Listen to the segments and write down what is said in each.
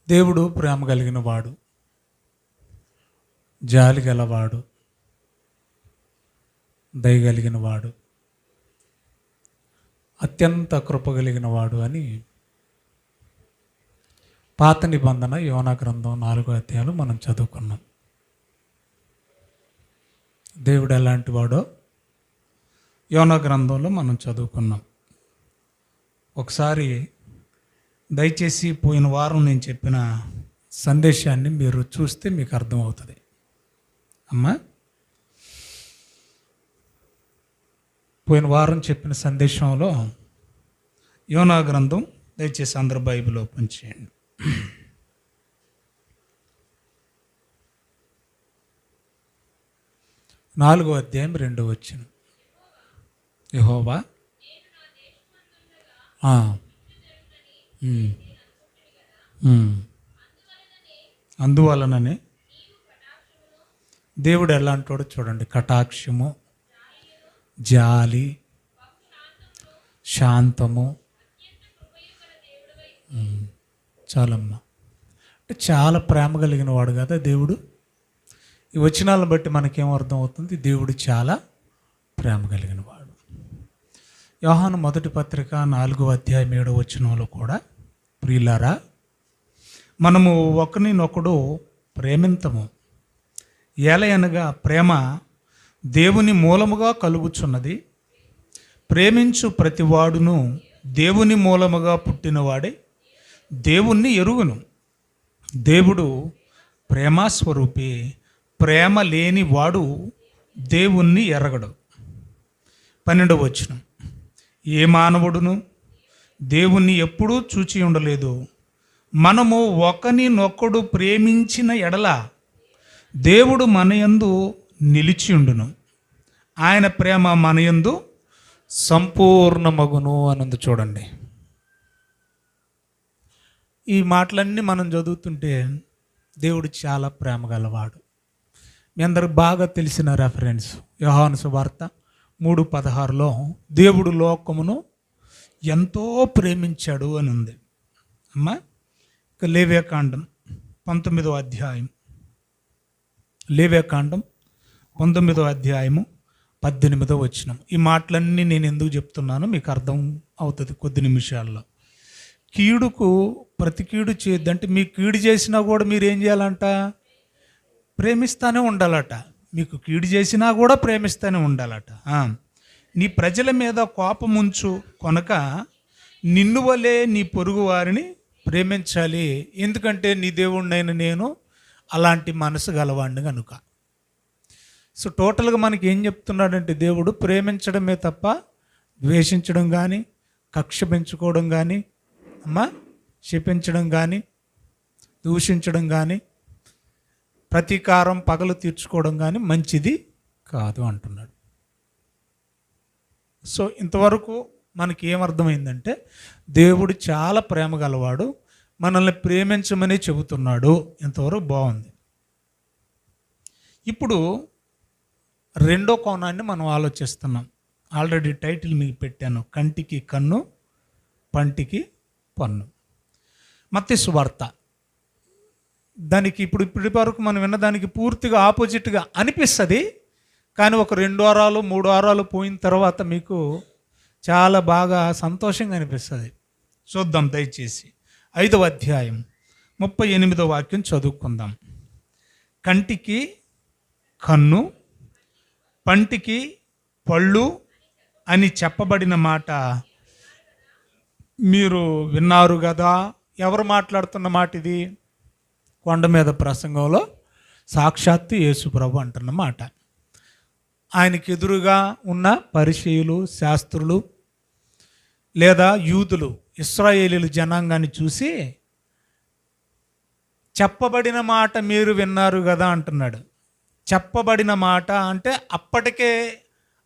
దేవుడు ప్రేమ కలిగిన వాడు, జాలి గలవాడు, దయగలిగిన వాడు, అత్యంత కృప కలిగిన వాడు అని పాత నిబంధన యోనా గ్రంథం 4వ అధ్యాయంలో మనం చదువుకున్నాం. దేవుడు ఎలాంటి వాడో యోనా గ్రంథంలో మనం చదువుకున్నాం. ఒకసారి దయచేసి పోయిన వారం నేను చెప్పిన సందేశాన్ని మీరు చూస్తే మీకు అర్థమవుతుంది. అమ్మా, పోయిన వారం చెప్పిన సందేశంలో యోనా గ్రంథం, దయచేసి అందరూ బైబిల్ ఓపెన్ చేయండి. 4వ అధ్యాయం 2వ వచనం. యెహోవా అందువలననే దేవుడు ఎలాంటోడో చూడండి. కటాక్షము, జాలి, శాంతము. చాలమ్మా, అంటే చాలా ప్రేమ కలిగిన వాడు కదా దేవుడు. ఈ వచనాలను బట్టి మనకేం అర్థం అవుతుంది? దేవుడు చాలా ప్రేమ కలిగిన వాడు. యోహాను మొదటి పత్రిక 4వ అధ్యాయం 7వ వచనంలో కూడా, ప్రియులారా, మనము ఒకరినొకడు ప్రేమింతము, ఏలయనగా ప్రేమ దేవుని మూలముగా కలుగుచున్నది. ప్రేమించు ప్రతివాడును దేవుని మూలముగా పుట్టినవాడే దేవుణ్ణి ఎరుగును. దేవుడు ప్రేమస్వరూపి, ప్రేమ లేని వాడు దేవుణ్ణి ఎరగడు. 12వ వచనం. ఏ మానవుడును దేవుణ్ణి ఎప్పుడూ చూచి ఉండలేదు. మనము ఒకరినొకడు ప్రేమించిన ఎడల దేవుడు మనయందు నిలిచి ఉండును, ఆయన ప్రేమ మనయందు సంపూర్ణమగును అనందు. చూడండి, ఈ మాటలన్నీ మనం చదువుతుంటే దేవుడు చాలా ప్రేమ గలవాడు. మీ అందరికి బాగా తెలిసిన రెఫరెన్స్ యోహాను సువార్త 3:16లో దేవుడు లోకమును ఎంతో ప్రేమించాడు అని ఉంది. అమ్మా, ఇక లేవ్యకాండం 19వ అధ్యాయం, లేవ్యకాండం 19వ అధ్యాయము 18వ వచనం. ఈ మాటలన్నీ నేను ఎందుకు చెప్తున్నానో మీకు అర్థం అవుతుంది కొద్ది నిమిషాల్లో. కీడుకు ప్రతి కీడు చేయొద్దంటే, మీకు కీడు చేసినా కూడా మీరు ఏం చేయాలంట? ప్రేమిస్తూనే ఉండాలట. మీకు కీడు చేసినా కూడా ప్రేమిస్తూనే ఉండాలట. నీ ప్రజల మీద కోపముంచు కొనక నిన్ను వలే నీ పొరుగు వారిని ప్రేమించాలి, ఎందుకంటే నీ దేవుడినైన నేను అలాంటి మనసు గలవాడిని కనుక. సో టోటల్గా మనకి ఏం చెప్తున్నాడంటే, దేవుడు ప్రేమించడమే తప్ప ద్వేషించడం కానీ, కక్ష పెంచుకోవడం కానీ, అమ్మా, శపించడం కానీ, దూషించడం కానీ, ప్రతీకారం పగలు తీర్చుకోవడం కానీ మంచిది కాదు అంటున్నాడు. సో ఇంతవరకు మనకి ఏమర్థమైందంటే, దేవుడు చాలా ప్రేమ గలవాడు, మనల్ని ప్రేమించమని చెబుతున్నాడు. ఇంతవరకు బాగుంది. ఇప్పుడు రెండో కోణాన్ని మనం ఆలోచిస్తున్నాం. ఆల్రెడీ టైటిల్ మీకు పెట్టాను, కంటికి కన్ను, పంటికి పన్ను. మత్తయి సువార్త, దానికి ఇప్పటి వరకు మనం విన్నదానికి పూర్తిగా ఆపోజిట్గా అనిపిస్తుంది. కానీ ఒక 2 వారాలు 3 వారాలు పోయిన తర్వాత మీకు చాలా బాగా సంతోషంగా అనిపిస్తుంది. చూద్దాం దయచేసి. 5వ అధ్యాయం 38వ వాక్యం చదువుకుందాం. కంటికి కన్ను, పంటికి పళ్ళు అని చెప్పబడిన మాట మీరు విన్నారు కదా. ఎవరు మాట్లాడుతున్న మాట ఇది? కొండ మీద ప్రసంగంలో సాక్షాత్తు యేసు ప్రభు అంటున్న మాట. ఆయనకి ఎదురుగా ఉన్న పరిసయ్యులు, శాస్త్రులు లేదా యూదులు, ఇశ్రాయేలీయుల జనాంగాన్ని చూసి చెప్పబడిన మాట మీరు విన్నారు కదా అంటున్నాడు. చెప్పబడిన మాట అంటే అప్పటికే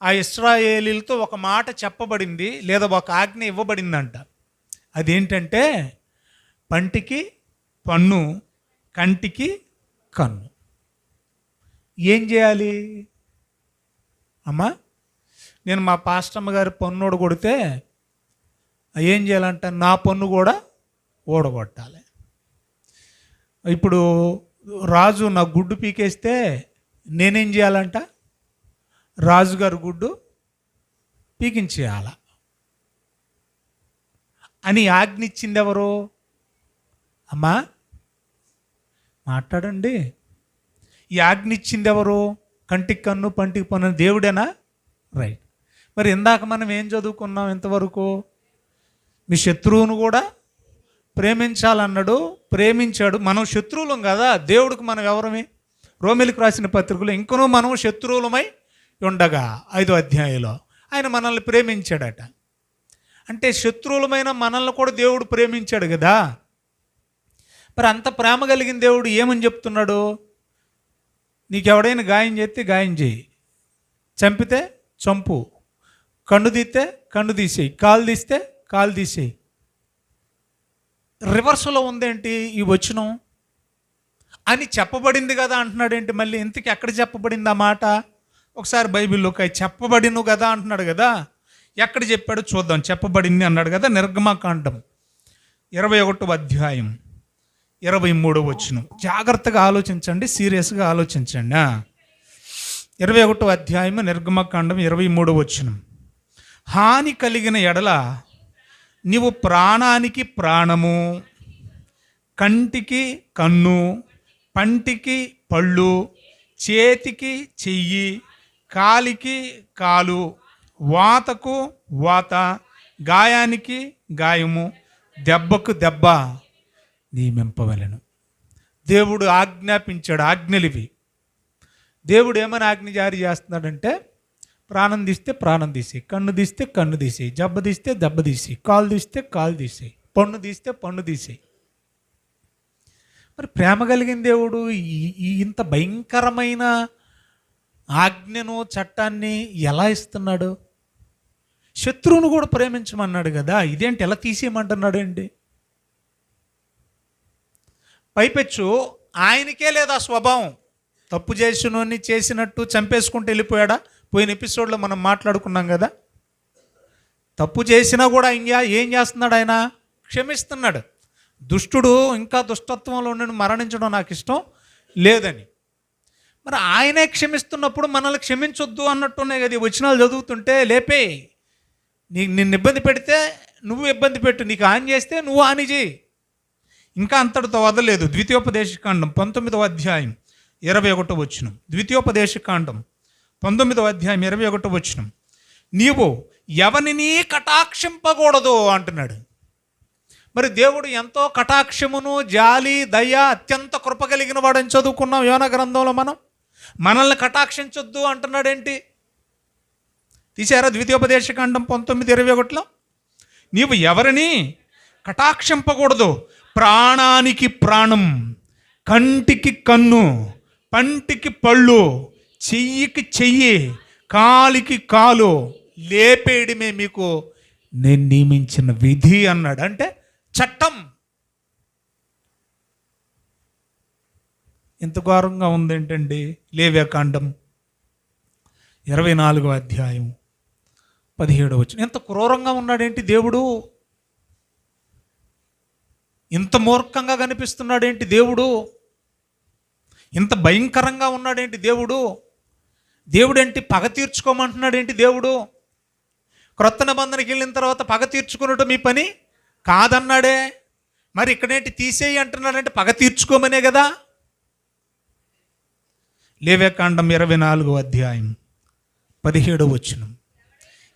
ఆ ఇశ్రాయేలీలతో ఒక మాట చెప్పబడింది, లేదా ఒక ఆజ్ఞ ఇవ్వబడిందంట. అదేంటంటే, పంటికి పన్ను, కంటికి కన్ను. ఏం చేయాలి అమ్మా? నేను మా పాస్టమ్మ గారి పన్ను కొడితే ఏం చేయాలంటే, నా పన్ను కూడా ఓడగొట్టాలి. ఇప్పుడు రాజు నా గుడ్డు పీకేస్తే నేనేం చేయాలంట? రాజుగారు గుడ్డు పీకించేయాల అని ఆజ్ఞ ఇచ్చింది ఎవరు? అమ్మా మాట్లాడండి. ఈ ఆజ్ఞ ఇచ్చింది ఎవరు? కంటికి కన్ను పంటికి పన్ను దేవుడేనా? రైట్. మరి ఇందాక మనం ఏం చదువుకున్నాం ఇంతవరకు? మీ శత్రువును కూడా ప్రేమించాలన్నాడు, ప్రేమించాడు. మనం శత్రువులం కదా, దేవుడికి మనం ఎవరమే? రోమిలికి రాసిన పత్రికలో ఇంకనూ మనం శత్రువులమై ఉండగా 5వ అధ్యాయంలో ఆయన మనల్ని ప్రేమించాడట. అంటే శత్రువులమైన మనల్ని కూడా దేవుడు ప్రేమించాడు కదా. మరి అంత ప్రేమ కలిగిన దేవుడు ఏమని చెప్తున్నాడు? నీకు ఎవడైనా గాయం చేస్తే గాయం చేయి, చంపితే చంపు, కన్ను తీస్తే కన్ను తీసేయి, కాలు తీస్తే కాలు తీసేయి. రివర్స్లో ఉందేంటి ఈ వచనం? అని చెప్పబడింది కదా అంటున్నాడేంటి మళ్ళీ? ఇంతకీ ఎక్కడ చెప్పబడింది ఆ మాట? ఒకసారి బైబిల్లోకి చెప్పబడిను కదా అంటున్నాడు కదా, ఎక్కడ చెప్పాడు చూద్దాం. చెప్పబడింది అన్నాడు కదా, నిర్గమకాండం 21వ అధ్యాయం 23వ వచనం. జాగ్రత్తగా ఆలోచించండి, సీరియస్గా ఆలోచించండి. 21వ అధ్యాయం నిర్గమకాండం 23వ వచనం. హాని కలిగిన ఎడల నీవు ప్రాణానికి ప్రాణము, కంటికి కన్ను, పంటికి పళ్ళు, చేతికి చెయ్యి, కాలికి కాలు, వాతకు వాత, గాయానికి గాయము, దెబ్బకు దెబ్బ నియమింపవలెను. దేవుడు ఆజ్ఞాపించాడు. ఆజ్ఞలివి. దేవుడు ఏమని ఆజ్ఞ జారీ చేస్తున్నాడంటే, ప్రాణం తీస్తే ప్రాణం తీసేయి, కన్ను తీస్తే కన్ను తీసేయి, దెబ్బ తీస్తే దెబ్బ తీసేయి, కాలు తీస్తే కాలు తీసేయి, పన్ను తీస్తే పన్ను తీసేయి. మరి ప్రేమ కలిగిన దేవుడు ఇంత భయంకరమైన ఆజ్ఞను, చట్టాన్ని ఎలా ఇస్తున్నాడు? శత్రువును కూడా ప్రేమించమన్నాడు కదా, ఇదేంటి ఎలా తీసేయమంటున్నాడు అండి? పైపెచ్చు ఆయనకే లేదా స్వభావం? తప్పు చేసినోని చేసినట్టు చంపేసుకుంటూ వెళ్ళిపోయాడా? పోయిన ఎపిసోడ్లో మనం మాట్లాడుకున్నాం కదా. తప్పు చేసినా కూడా ఇంకా ఏం చేస్తున్నాడు ఆయన? క్షమిస్తున్నాడు. దుష్టుడు ఇంకా దుష్టత్వంలో ఉండి మరణించడం నాకు ఇష్టం లేదని. మరి ఆయనే క్షమిస్తున్నప్పుడు మనల్ని క్షమించొద్దు అన్నట్టున్నాయి కదా ఈ వచనాలు చదువుతుంటే. లేపే, నిన్ను ఇబ్బంది పెడితే నువ్వు ఇబ్బంది పెట్టు, నీకు హాని చేస్తే నువ్వు హాని చేయి. ఇంకా అంతటితో వదలలేదు. ద్వితీయోపదేశకాండం 19వ అధ్యాయం 21వ వచనం. ద్వితీయోపదేశకాండం 19వ అధ్యాయం 21వ వచనం. నీవు ఎవరిని కటాక్షింపకూడదు అంటున్నాడు. మరి దేవుడు ఎంతో కటాక్షమును, జాలి, దయ, అత్యంత కృప కలిగిన వాడని చదువుకున్నాం యోనా గ్రంథంలో. మనల్ని కటాక్షించొద్దు అంటున్నాడేంటి? తీసారా? ద్వితీయోపదేశకాండం 19:21లో నీవు ఎవరిని కటాక్షింపకూడదు, ప్రాణానికి ప్రాణం, కంటికి కన్ను, పంటికి పళ్ళు, చెయ్యికి చెయ్యి, కాలికి కాలు లేపేయడమే మీకు నేను నియమించిన విధి అన్నాడు. అంటే చట్టం. ఇంత ఘోరంగా ఉందేంటండి? లేవ్యాకాండం 24వ అధ్యాయం 17వ వచనం. ఎంత క్రూరంగా ఉన్నాడేంటి దేవుడు? ఇంత మూర్ఖంగా కనిపిస్తున్నాడేంటి దేవుడు? ఇంత భయంకరంగా ఉన్నాడేంటి దేవుడు? దేవుడేంటి పగ తీర్చుకోమంటున్నాడేంటి దేవుడు? క్రొత్త నిబంధనకి వెళ్ళిన తర్వాత పగ తీర్చుకున్నట్టు మీ పని కాదన్నాడే. మరి ఇక్కడేంటి తీసేయి అంటున్నాడంటే పగ తీర్చుకోమనే కదా. లేవ్యాకాండం 24వ అధ్యాయం 17వ వచనం.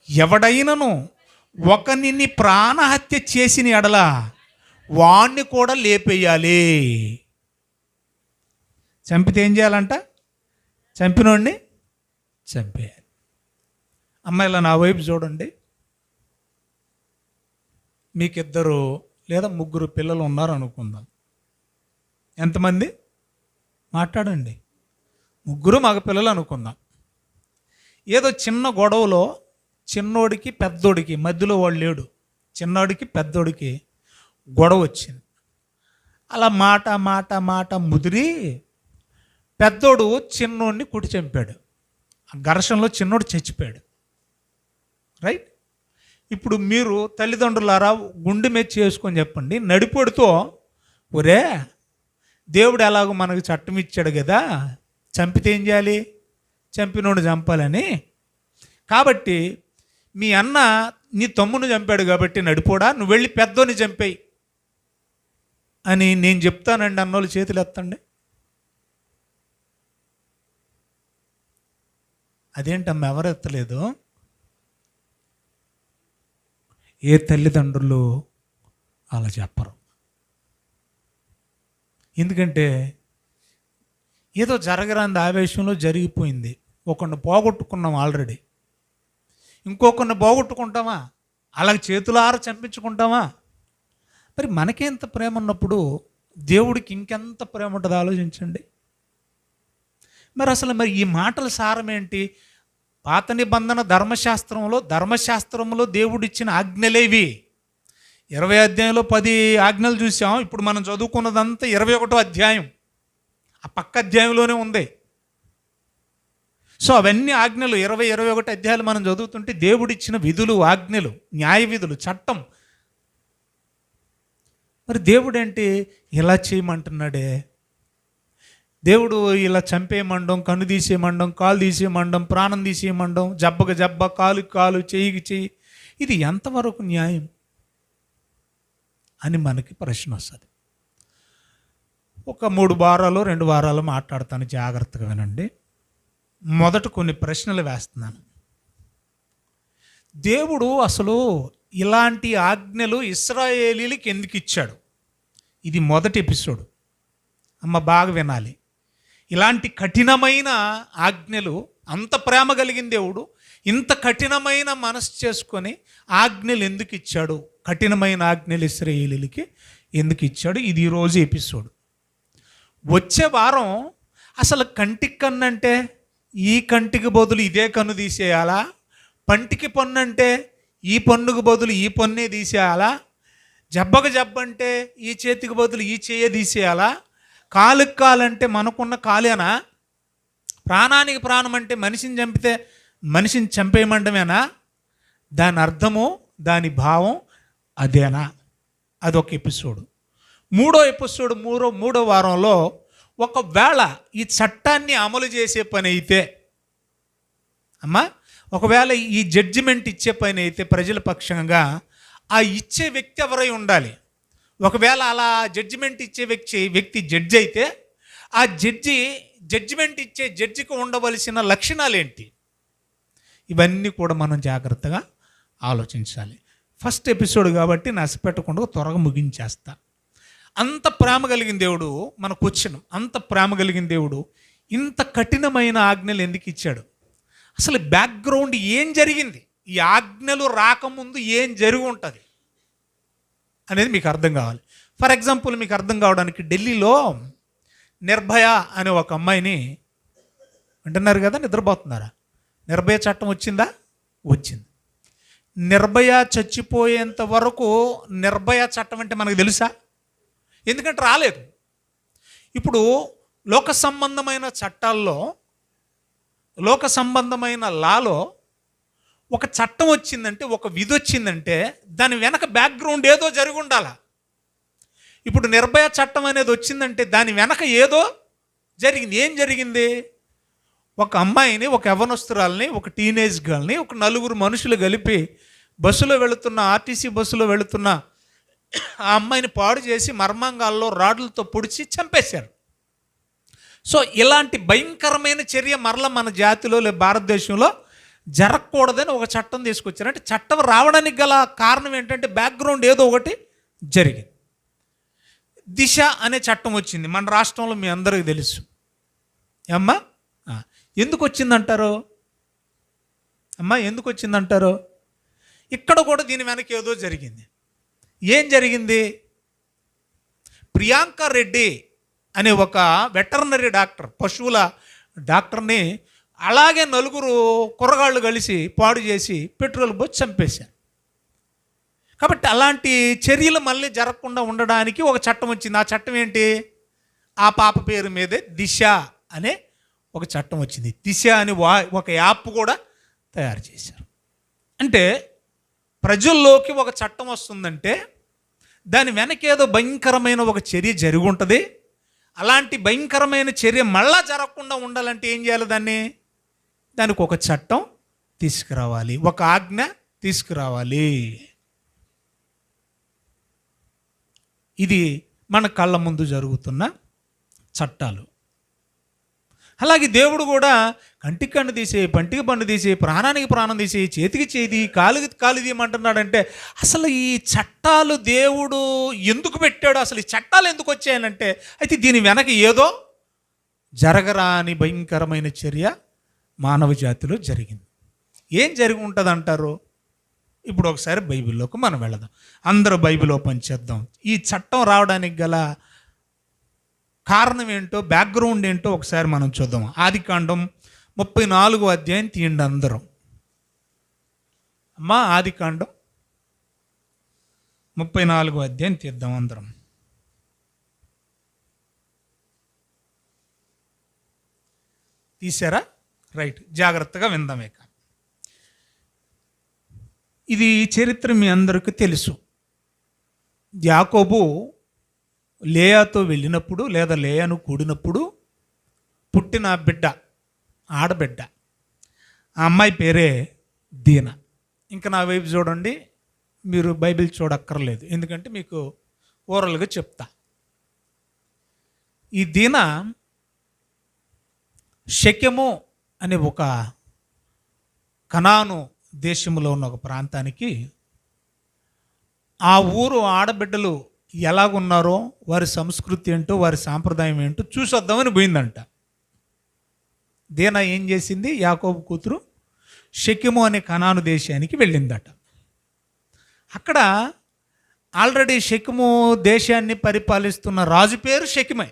ఎవడైనను ఒకనిని ప్రాణహత్య చేసిన ఎడల వాణ్ణి కూడా లేపేయాలి. చంపితే ఏం చేయాలంట? చంపినోడిని చంపేయాలి. అమ్మాయిలా నా వైపు చూడండి. మీకు 2 లేదా 3 పిల్లలు ఉన్నారు అనుకుందాం. ఎంతమంది? మాట్లాడండి. 3 మగ పిల్లలు అనుకుందాం. ఏదో చిన్న గొడవలో చిన్నోడికి పెద్దోడికి మధ్యలో వాడు లేడు, చిన్నోడికి పెద్దోడికి గొడవ వచ్చింది. అలా మాట మాట మాట ముదిరి పెద్దోడు చిన్నోడిని కుడి చంపాడు. ఆ ఘర్షణలో చిన్నోడు చచ్చిపోయాడు. రైట్? ఇప్పుడు మీరు తల్లిదండ్రులారా గుండె మెచ్చి చేసుకొని చెప్పండి, నడిపొడితో ఒరే దేవుడు ఎలాగో మనకు చట్టం ఇచ్చాడు కదా, చంపితే ఏం చేయాలి? చంపినోడు చంపాలని. కాబట్టి మీ అన్న నీ తమ్ముని చంపాడు కాబట్టి నడిపోడా, నువ్వు వెళ్ళి పెద్దోని చంపేయి అని నేను చెప్తానండి అన్నోళ్ళు చేతులు ఎత్తండి. అదేంటమ్మా ఎవరు ఎత్తలేదు? ఏ తల్లిదండ్రులు అలా చెప్పరు. ఎందుకంటే ఏదో జరగరాని ఆవేశంలో జరిగిపోయింది. ఒకరిని పోగొట్టుకున్నాం ఆల్రెడీ, ఇంకొకరిని పోగొట్టుకుంటామా? అలాగే చేతులార చంపించుకుంటామా? మరి మనకేంత ప్రేమ ఉన్నప్పుడు దేవుడికి ఇంకెంత ప్రేమ ఉంటుందో ఆలోచించండి. మరి ఈ మాటల సారం ఏంటి? పాత నిబంధన ధర్మశాస్త్రంలో దేవుడిచ్చిన ఆజ్ఞలేవి. 20 అధ్యాయంలో 10 ఆజ్ఞలు చూసాం. ఇప్పుడు మనం చదువుకున్నదంతా 21వ అధ్యాయం, ఆ పక్క అధ్యాయంలోనే ఉంది. సో అవన్నీ ఆజ్ఞలు 20, 21 అధ్యాయాలు మనం చదువుతుంటే దేవుడిచ్చిన విధులు, ఆజ్ఞలు, న్యాయ విధులు, చట్టం. మరి దేవుడు ఏంటి ఇలా చేయమంటున్నాడే? దేవుడు ఇలా చంపేయమండం, కన్ను తీసేయమండం, కాలు తీసేయమండం, ప్రాణం తీసేయమండం, జబ్బకు జబ్బ, కాలుకి కాలు, చెయ్యికి చెయ్యి, ఇది ఎంతవరకు న్యాయం అని మనకి ప్రశ్న వస్తుంది. ఒక 3 వారాలు 2 వారాలు మాట్లాడతాను, జాగ్రత్తగా వినండి. మొదట కొన్ని ప్రశ్నలు వేస్తున్నాను. దేవుడు అసలు ఇలాంటి ఆజ్ఞలు ఇశ్రాయేలీలకి ఎందుకు ఇచ్చాడు? ఇది మొదటి ఎపిసోడ్ అమ్మ, బాగా వినాలి. ఇలాంటి కఠినమైన ఆజ్ఞలు, అంత ప్రేమ కలిగిన దేవుడు ఇంత కఠినమైన మనసు చేసుకొని ఆజ్ఞలు ఎందుకు ఇచ్చాడు? కఠినమైన ఆజ్ఞలు ఇశ్రాయేలీలకి ఎందుకు ఇచ్చాడు? ఇది ఈరోజు ఎపిసోడ్. వచ్చే వారం అసలు కంటికి కన్ను అంటే ఈ కంటికి బదులు ఇదే కన్ను తీసేయాలా? పంటికి పన్ను అంటే ఈ పన్నుకు బదులు ఈ పన్నే తీసేయాలా? జబ్బకు జబ్బంటే ఈ చేతికి బదులు ఈ చెయ్య తీసేయాలా? కాలుకి కాలంటే మనకున్న కాలేనా? ప్రాణానికి ప్రాణం అంటే మనిషిని చంపితే మనిషిని చంపేయమంటమేనా? దాని అర్థము, దాని భావం అదేనా? అదొక ఎపిసోడ్. మూడో వారంలో ఒకవేళ ఈ చట్టాన్ని అమలు చేసే పని అయితే అమ్మా, ఒకవేళ ఈ జడ్జిమెంట్ ఇచ్చే పని అయితే ప్రజల పక్షంగా ఆ ఇచ్చే వ్యక్తి ఎవరై ఉండాలి? ఒకవేళ అలా జడ్జిమెంట్ ఇచ్చే వ్యక్తి జడ్జి అయితే ఆ జడ్జిమెంట్ ఇచ్చే జడ్జికి ఉండవలసిన లక్షణాలు ఏంటి? ఇవన్నీ కూడా మనం జాగ్రత్తగా ఆలోచించాలి. ఫస్ట్ ఎపిసోడ్ కాబట్టి నష్టపెట్టకుండా త్వరగా ముగించేస్తా. అంత ప్రేమ కలిగిన దేవుడు మనకు వచ్చిన, అంత ప్రేమ కలిగిన దేవుడు ఇంత కఠినమైన ఆజ్ఞలు ఎందుకు ఇచ్చాడు? అసలు బ్యాక్గ్రౌండ్ ఏం జరిగింది? ఈ ఆజ్ఞలు రాకముందు ఏం జరిగి ఉంటుంది అనేది మీకు అర్థం కావాలి. ఫర్ ఎగ్జాంపుల్, మీకు అర్థం కావడానికి ఢిల్లీలో నిర్భయ అనే ఒక అమ్మాయిని అంటున్నారు కదా, నిద్రపోతున్నారా? నిర్భయ చట్టం వచ్చిందా? వచ్చింది. నిర్భయ చచ్చిపోయేంత వరకు నిర్భయ చట్టం అంటే మనకు తెలుసా? ఎందుకంటే రాలేదు. ఇప్పుడు లోక సంబంధమైన చట్టాల్లో, లోక సంబంధమైన లాలో ఒక చట్టం వచ్చిందంటే, ఒక విధి వచ్చిందంటే దాని వెనక బ్యాక్గ్రౌండ్ ఏదో జరిగి ఉండాలా. ఇప్పుడు నిర్భయ చట్టం అనేది వచ్చిందంటే దాని వెనక ఏదో జరిగింది. ఏం జరిగింది? ఒక అమ్మాయిని, ఒక యవ్వనస్తురాల్ని, ఒక టీనేజ్ గర్ల్ని, ఒక 4 మనుషులు కలిపి బస్సులో వెళుతున్న, ఆర్టీసీ బస్సులో వెళుతున్న ఆ అమ్మాయిని పాడు చేసి మర్మాంగాల్లో రాడ్లతో పొడిచి చంపేశారు. సో ఇలాంటి భయంకరమైన చర్య మరల మన జాతిలో భారతదేశంలో జరగకూడదని ఒక చట్టం తీసుకొచ్చారు. అంటే చట్టం రావడానికి గల కారణం ఏంటంటే బ్యాక్గ్రౌండ్ ఏదో ఒకటి జరిగింది. దిశ అనే చట్టం వచ్చింది మన రాష్ట్రంలో, మీ అందరికీ తెలుసు. అమ్మా, ఎందుకు వచ్చిందంటారు? అమ్మా, ఎందుకు వచ్చిందంటారు? ఇక్కడ కూడా దీని వెనక ఏదో జరిగింది. ఏం జరిగింది? ప్రియాంక రెడ్డి అనే ఒక వెటర్నరీ డాక్టర్, పశువుల డాక్టర్ని అలాగే 4 కుర్రగాళ్ళు కలిసి పాడు చేసి పెట్రోల్ పోసి చంపేశారు. కాబట్టి అలాంటి చర్యలు మళ్ళీ జరగకుండా ఉండడానికి ఒక చట్టం వచ్చింది. ఆ చట్టం ఏంటి? ఆ పాప పేరు మీదే దిశ అనే ఒక చట్టం వచ్చింది. దిశ అని ఒక యాప్ కూడా తయారు చేశారు. అంటే ప్రజల్లోకి ఒక చట్టం వస్తుందంటే దాని వెనకేదో భయంకరమైన ఒక చర్య జరిగి ఉంటుంది. అలాంటి భయంకరమైన చర్య మళ్ళా జరగకుండా ఉండాలంటే ఏం చేయాలి? దానికి ఒక చట్టం తీసుకురావాలి, ఒక ఆజ్ఞ తీసుకురావాలి. ఇది మన కళ్ళ ముందు జరుగుతున్న చట్టాలు. అలాగే దేవుడు కూడా కంటికి కన్ను తీసేయి, పంటికి పన్ను తీసేయి, ప్రాణానికి ప్రాణం తీసేయి, చేతికి చేది, కాలుకి కాలు తీయమంటున్నాడంటే అసలు ఈ చట్టాలు దేవుడు ఎందుకు పెట్టాడు? అసలు ఈ చట్టాలు ఎందుకు వచ్చాయనంటే అయితే దీని వెనక ఏదో జరగరాని భయంకరమైన చర్య మానవ జాతిలో జరిగింది. ఏం జరిగి ఉంటుంది అంటారు? ఇప్పుడు ఒకసారి బైబిల్లోకి మనం వెళదాం. అందరూ బైబిల్ ఓపెన్ చేద్దాం. ఈ చట్టం రావడానికి గల కారణం ఏంటో, బ్యాక్గ్రౌండ్ ఏంటో ఒకసారి మనం చూద్దాం. ఆదికాండం 34వ అధ్యాయం తీయండి అందరం. అమ్మా, ఆదికాండం 34వ అధ్యాయం తీద్దాం అందరం. తీసారా? రైట్, జాగ్రత్తగా విందాం. ఇక ఇది చరిత్ర మీ అందరికీ తెలుసు. యాకోబు లేయాతో వెళ్ళినప్పుడు, లేదా లేయాను కూడినప్పుడు పుట్టిన బిడ్డ, ఆడబిడ్డ, ఆ అమ్మాయి పేరే దీన. ఇంకా నా వైపు చూడండి, మీరు బైబిల్ చూడక్కర్లేదు, ఎందుకంటే మీకు ఓరల్గా చెప్తా. ఈ దీన షెకెము అనే ఒక కనాను దేశంలో ఉన్న ఒక ప్రాంతానికి, ఆ ఊరు ఆడబిడ్డలు ఎలాగున్నారో, వారి సంస్కృతి ఏంటో, వారి సాంప్రదాయం ఏంటో చూసొద్దామని పోయిందంట. దీనా ఏం చేసింది? యాకోబు కూతురు షెకెము అనే కనాను దేశానికి వెళ్ళిందట. అక్కడ ఆల్రెడీ షెకెము దేశాన్ని పరిపాలిస్తున్న రాజు పేరు షెకెమే.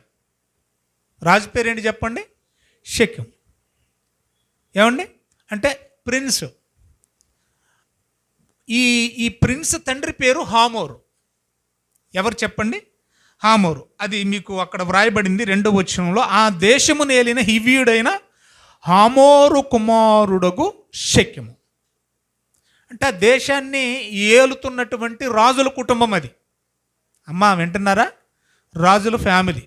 రాజు పేరు ఏంటి చెప్పండి? షెకెం. ఏమండి అంటే ప్రిన్స్. ఈ ప్రిన్స్ తండ్రి పేరు హామోరు. ఎవరు చెప్పండి? హామోరు. అది మీకు అక్కడ వ్రాయబడింది 2వ వచనంలో. ఆ దేశము నేలిన హివ్యుడైన హామోరు కుమారుడగు షెకెము. అంటే ఆ దేశాన్ని ఏలుతున్నటువంటి రాజుల కుటుంబం అది. అమ్మా వింటున్నారా? రాజుల ఫ్యామిలీ.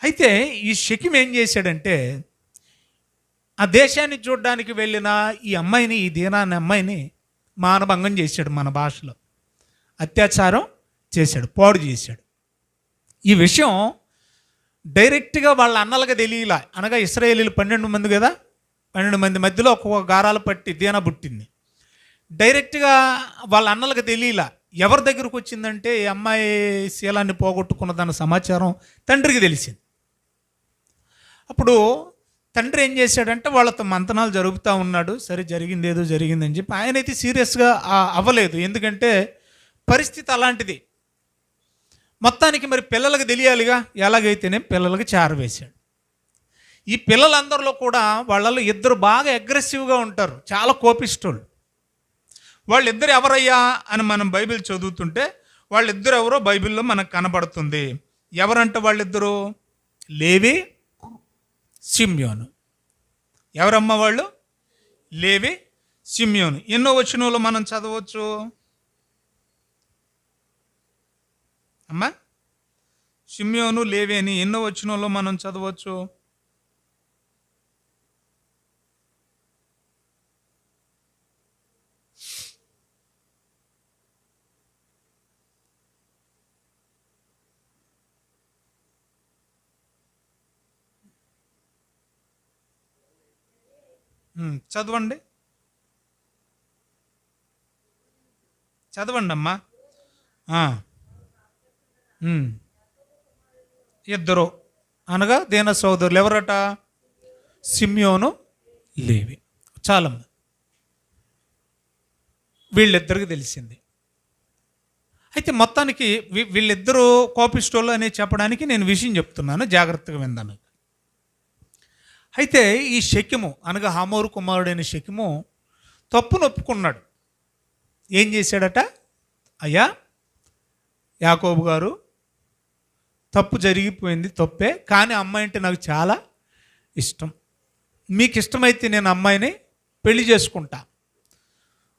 అయితే ఈ షెకెము ఏం చేశాడంటే, ఆ దేశాన్ని చూడడానికి వెళ్ళిన ఈ అమ్మాయిని, ఈ దీనా అనే అమ్మాయిని మానభంగం చేశాడు. మన భాషలో అత్యాచారం చేశాడు, పాడు చేశాడు. ఈ విషయం డైరెక్ట్గా వాళ్ళ అన్నలకు తెలియలా. అనగా ఇశ్రాయేలీలు 12 మంది కదా, 12 మంది మధ్యలో ఒక్కొక్క గారాలు పట్టి దీనా పుట్టింది. డైరెక్ట్గా వాళ్ళ అన్నలకు తెలియలా. ఎవరి దగ్గరకు వచ్చిందంటే ఈ అమ్మాయి శీలాన్ని పోగొట్టుకున్నదన్న సమాచారం తండ్రికి తెలిసింది. అప్పుడు తండ్రి ఏం చేశాడంటే వాళ్ళతో మంతనాలు జరుగుతూ ఉన్నాడు. సరే, జరిగింది ఏదో జరిగిందని చెప్పి ఆయనైతే సీరియస్గా అవ్వలేదు, ఎందుకంటే పరిస్థితి అలాంటిది. మొత్తానికి మరి పిల్లలకు తెలియాలిగా, ఎలాగైతేనే పిల్లలకి చేరవేశాడు. ఈ పిల్లలందరిలో కూడా వాళ్ళలో ఇద్దరు బాగా అగ్రెసివ్గా ఉంటారు, చాలా కోపిష్టోళ్ళు. వాళ్ళిద్దరు ఎవరయ్యా అని మనం బైబిల్ చదువుతుంటే వాళ్ళిద్దరు ఎవరో బైబిల్లో మనకు కనబడుతుంది. ఎవరంటే వాళ్ళిద్దరూ లేవి, షిమ్యోను. ఎవరమ్మ వాళ్ళు? లేవి, షిమ్యోను. ఎన్నో వచనంలో మనం చదవచ్చు అమ్మా? షిమ్యోను, లేవి అని ఎన్నో వచనంలో మనం చదవచ్చు? చదవండి, చదవండి అమ్మా. ఇద్దరు అనగా దీన సోదరులు ఎవరట? షిమ్యోను, లేవి. చాలమ్మ, వీళ్ళిద్దరికి తెలిసింది. అయితే మొత్తానికి వీళ్ళిద్దరూ కోపిస్టోళ్ళు అని చెప్పడానికి నేను విషయం చెప్తున్నాను, జాగ్రత్తగా విందాను. అయితే ఈ షెకెము అనగా హామోరు కుమారుడైన షెకెము తప్పును ఒప్పుకున్నాడు. ఏం చేశాడట? అయ్యా యాకోబు గారు, తప్పు జరిగిపోయింది, తప్పే, కానీ అమ్మాయి అంటే నాకు చాలా ఇష్టం. మీకు ఇష్టమైతే నేను అమ్మాయిని పెళ్లి చేసుకుంటా.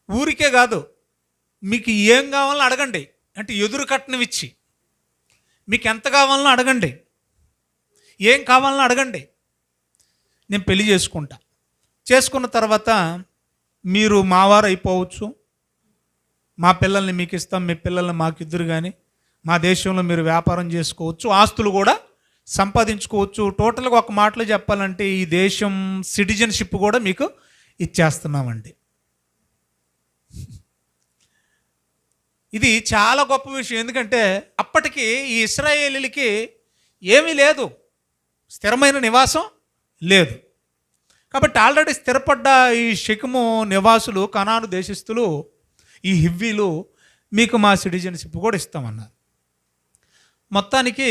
ఊరికే కాదు, మీకు ఏం కావాలో అడగండి, అంటే ఎదురు కట్నం ఇచ్చి మీకు ఎంత కావాలో అడగండి, ఏం కావాలని అడగండి, నేను పెళ్లి చేసుకుంటా. చేసుకున్న తర్వాత మీరు మావారు అయిపోవచ్చు, మా పిల్లల్ని మీకు ఇస్తాం, మీ పిల్లల్ని మాకు ఇద్దరు, కానీ మా దేశంలో మీరు వ్యాపారం చేసుకోవచ్చు, ఆస్తులు కూడా సంపాదించుకోవచ్చు. టోటల్గా ఒక మాటలో చెప్పాలంటే ఈ దేశం సిటిజన్షిప్ కూడా మీకు ఇచ్చేస్తున్నామండి. ఇది చాలా గొప్ప విషయం. ఎందుకంటే అప్పటికి ఈ ఇశ్రాయేలీలకి ఏమీ లేదు, స్థిరమైన నివాసం లేదు. కాబట్టి ఆల్రెడీ స్థిరపడ్డ ఈ షెకెము నివాసులు, కనాను దేశస్థులు, ఈ హివ్వీలు మీకు మా సిటిజన్షిప్ కూడా ఇస్తామన్నారు. మొత్తానికి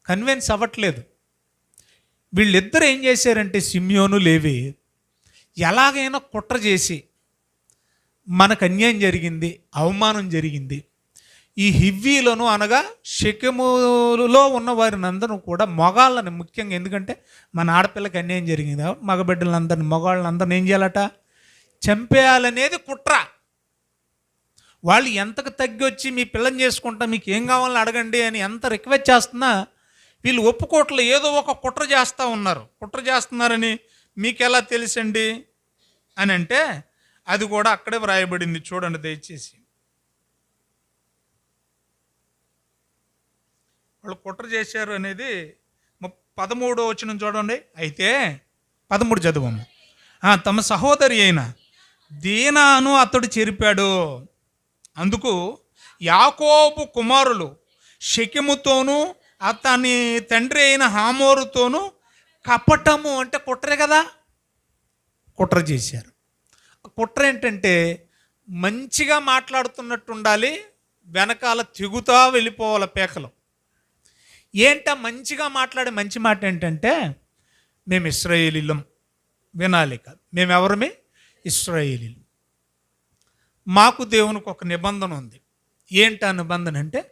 కన్విన్స్ అవ్వట్లేదు. వీళ్ళిద్దరు ఏం చేశారంటే సిమ్యోను, లేవి ఎలాగైనా కుట్ర చేసి మనకు అన్యాయం జరిగింది, అవమానం జరిగింది, ఈ హివ్వీలను అనగా షెకెములో ఉన్న వారిని అందరూ కూడా మగాళ్ళని ముఖ్యంగా, ఎందుకంటే మన ఆడపిల్లకి అన్యాయం జరిగింది, మగబిడ్డలందరిని మగవాళ్ళందరిని ఏం చేయాలట, చంపేయాలనేది కుట్ర. వాళ్ళు ఎంతకు తగ్గి వచ్చి మీ పిల్లని చేసుకుంటా, మీకు ఏం కావాలని అడగండి అని ఎంత రిక్వెస్ట్ చేస్తున్నా వీళ్ళు ఒప్పుకోట్లు, ఏదో ఒక కుట్ర చేస్తూ ఉన్నారు. కుట్ర చేస్తున్నారని మీకు ఎలా తెలుసండి అని అంటే అది కూడా అక్కడే వ్రాయబడింది, చూడండి దయచేసి. వాళ్ళు కుట్ర చేశారు అనేది 13వ వచనం చూడండి. అయితే 13 చదువము. తమ సహోదరి అయిన దీనాను అతడు చెరిపాడు. అందుకు యాకోబు కుమారులు షెకెముతోనూ అతని తండ్రి అయిన హామోరుతోనూ కపటము, అంటే కుట్రే కదా, కుట్ర చేశారు. కుట్ర ఏంటంటే మంచిగా మాట్లాడుతున్నట్టు ఉండాలి, వెనకాల తెగుతా వెళ్ళిపోవాలి పేకలు. ఏంట మంచిగా మాట్లాడే మంచి మాట ఏంటంటే, మేము ఇశ్రాయేలీలం, వినాలి కాదు, మేమెవరమే ఇశ్రాయేలీలు, మాకు దేవునికి ఒక నిబంధన ఉంది. ఏంటి ఆ నిబంధన అంటే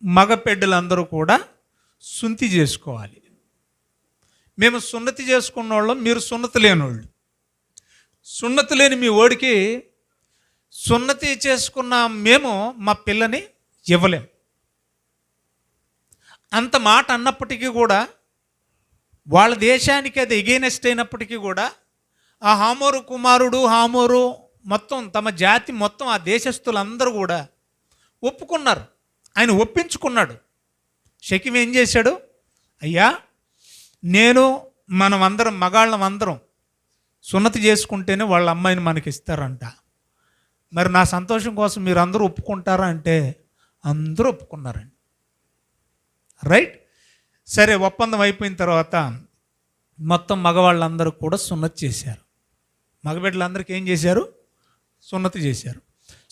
మగపెడ్డలందరూ కూడా సున్నతి చేసుకోవాలి. మేము సున్నతి చేసుకున్న వాళ్ళం, మీరు సున్నతి లేనోళ్ళు. సున్నతి లేని మీ ఓడికి సున్నతి చేసుకున్న మేము మా పిల్లని ఇవ్వలేం. అంత మాట అన్నప్పటికీ కూడా, వాళ్ళ దేశానికి అది ఎగైనెస్ట్ అయినప్పటికీ కూడా, ఆ హామోరు కుమారుడు, హామోరు మొత్తం తమ జాతి మొత్తం, ఆ దేశస్తులందరూ కూడా ఒప్పుకున్నారు. ఆయన ఒప్పించుకున్నాడు. షెకెము ఏం చేశాడు, అయ్యా నేను మనమందరం మగాళ్ళం అందరం సున్నతి చేసుకుంటేనే వాళ్ళ అమ్మాయిని మనకి ఇస్తారంట, మరి నా సంతోషం కోసం మీరు అందరూ ఒప్పుకుంటారా అంటే అందరూ ఒప్పుకున్నారండి. రైట్, సరే, ఒప్పందం అయిపోయిన తర్వాత మొత్తం మగవాళ్ళందరూ కూడా సున్నతి చేశారు. మగబిడ్డలందరికీ ఏం చేశారు, సున్నతి చేశారు.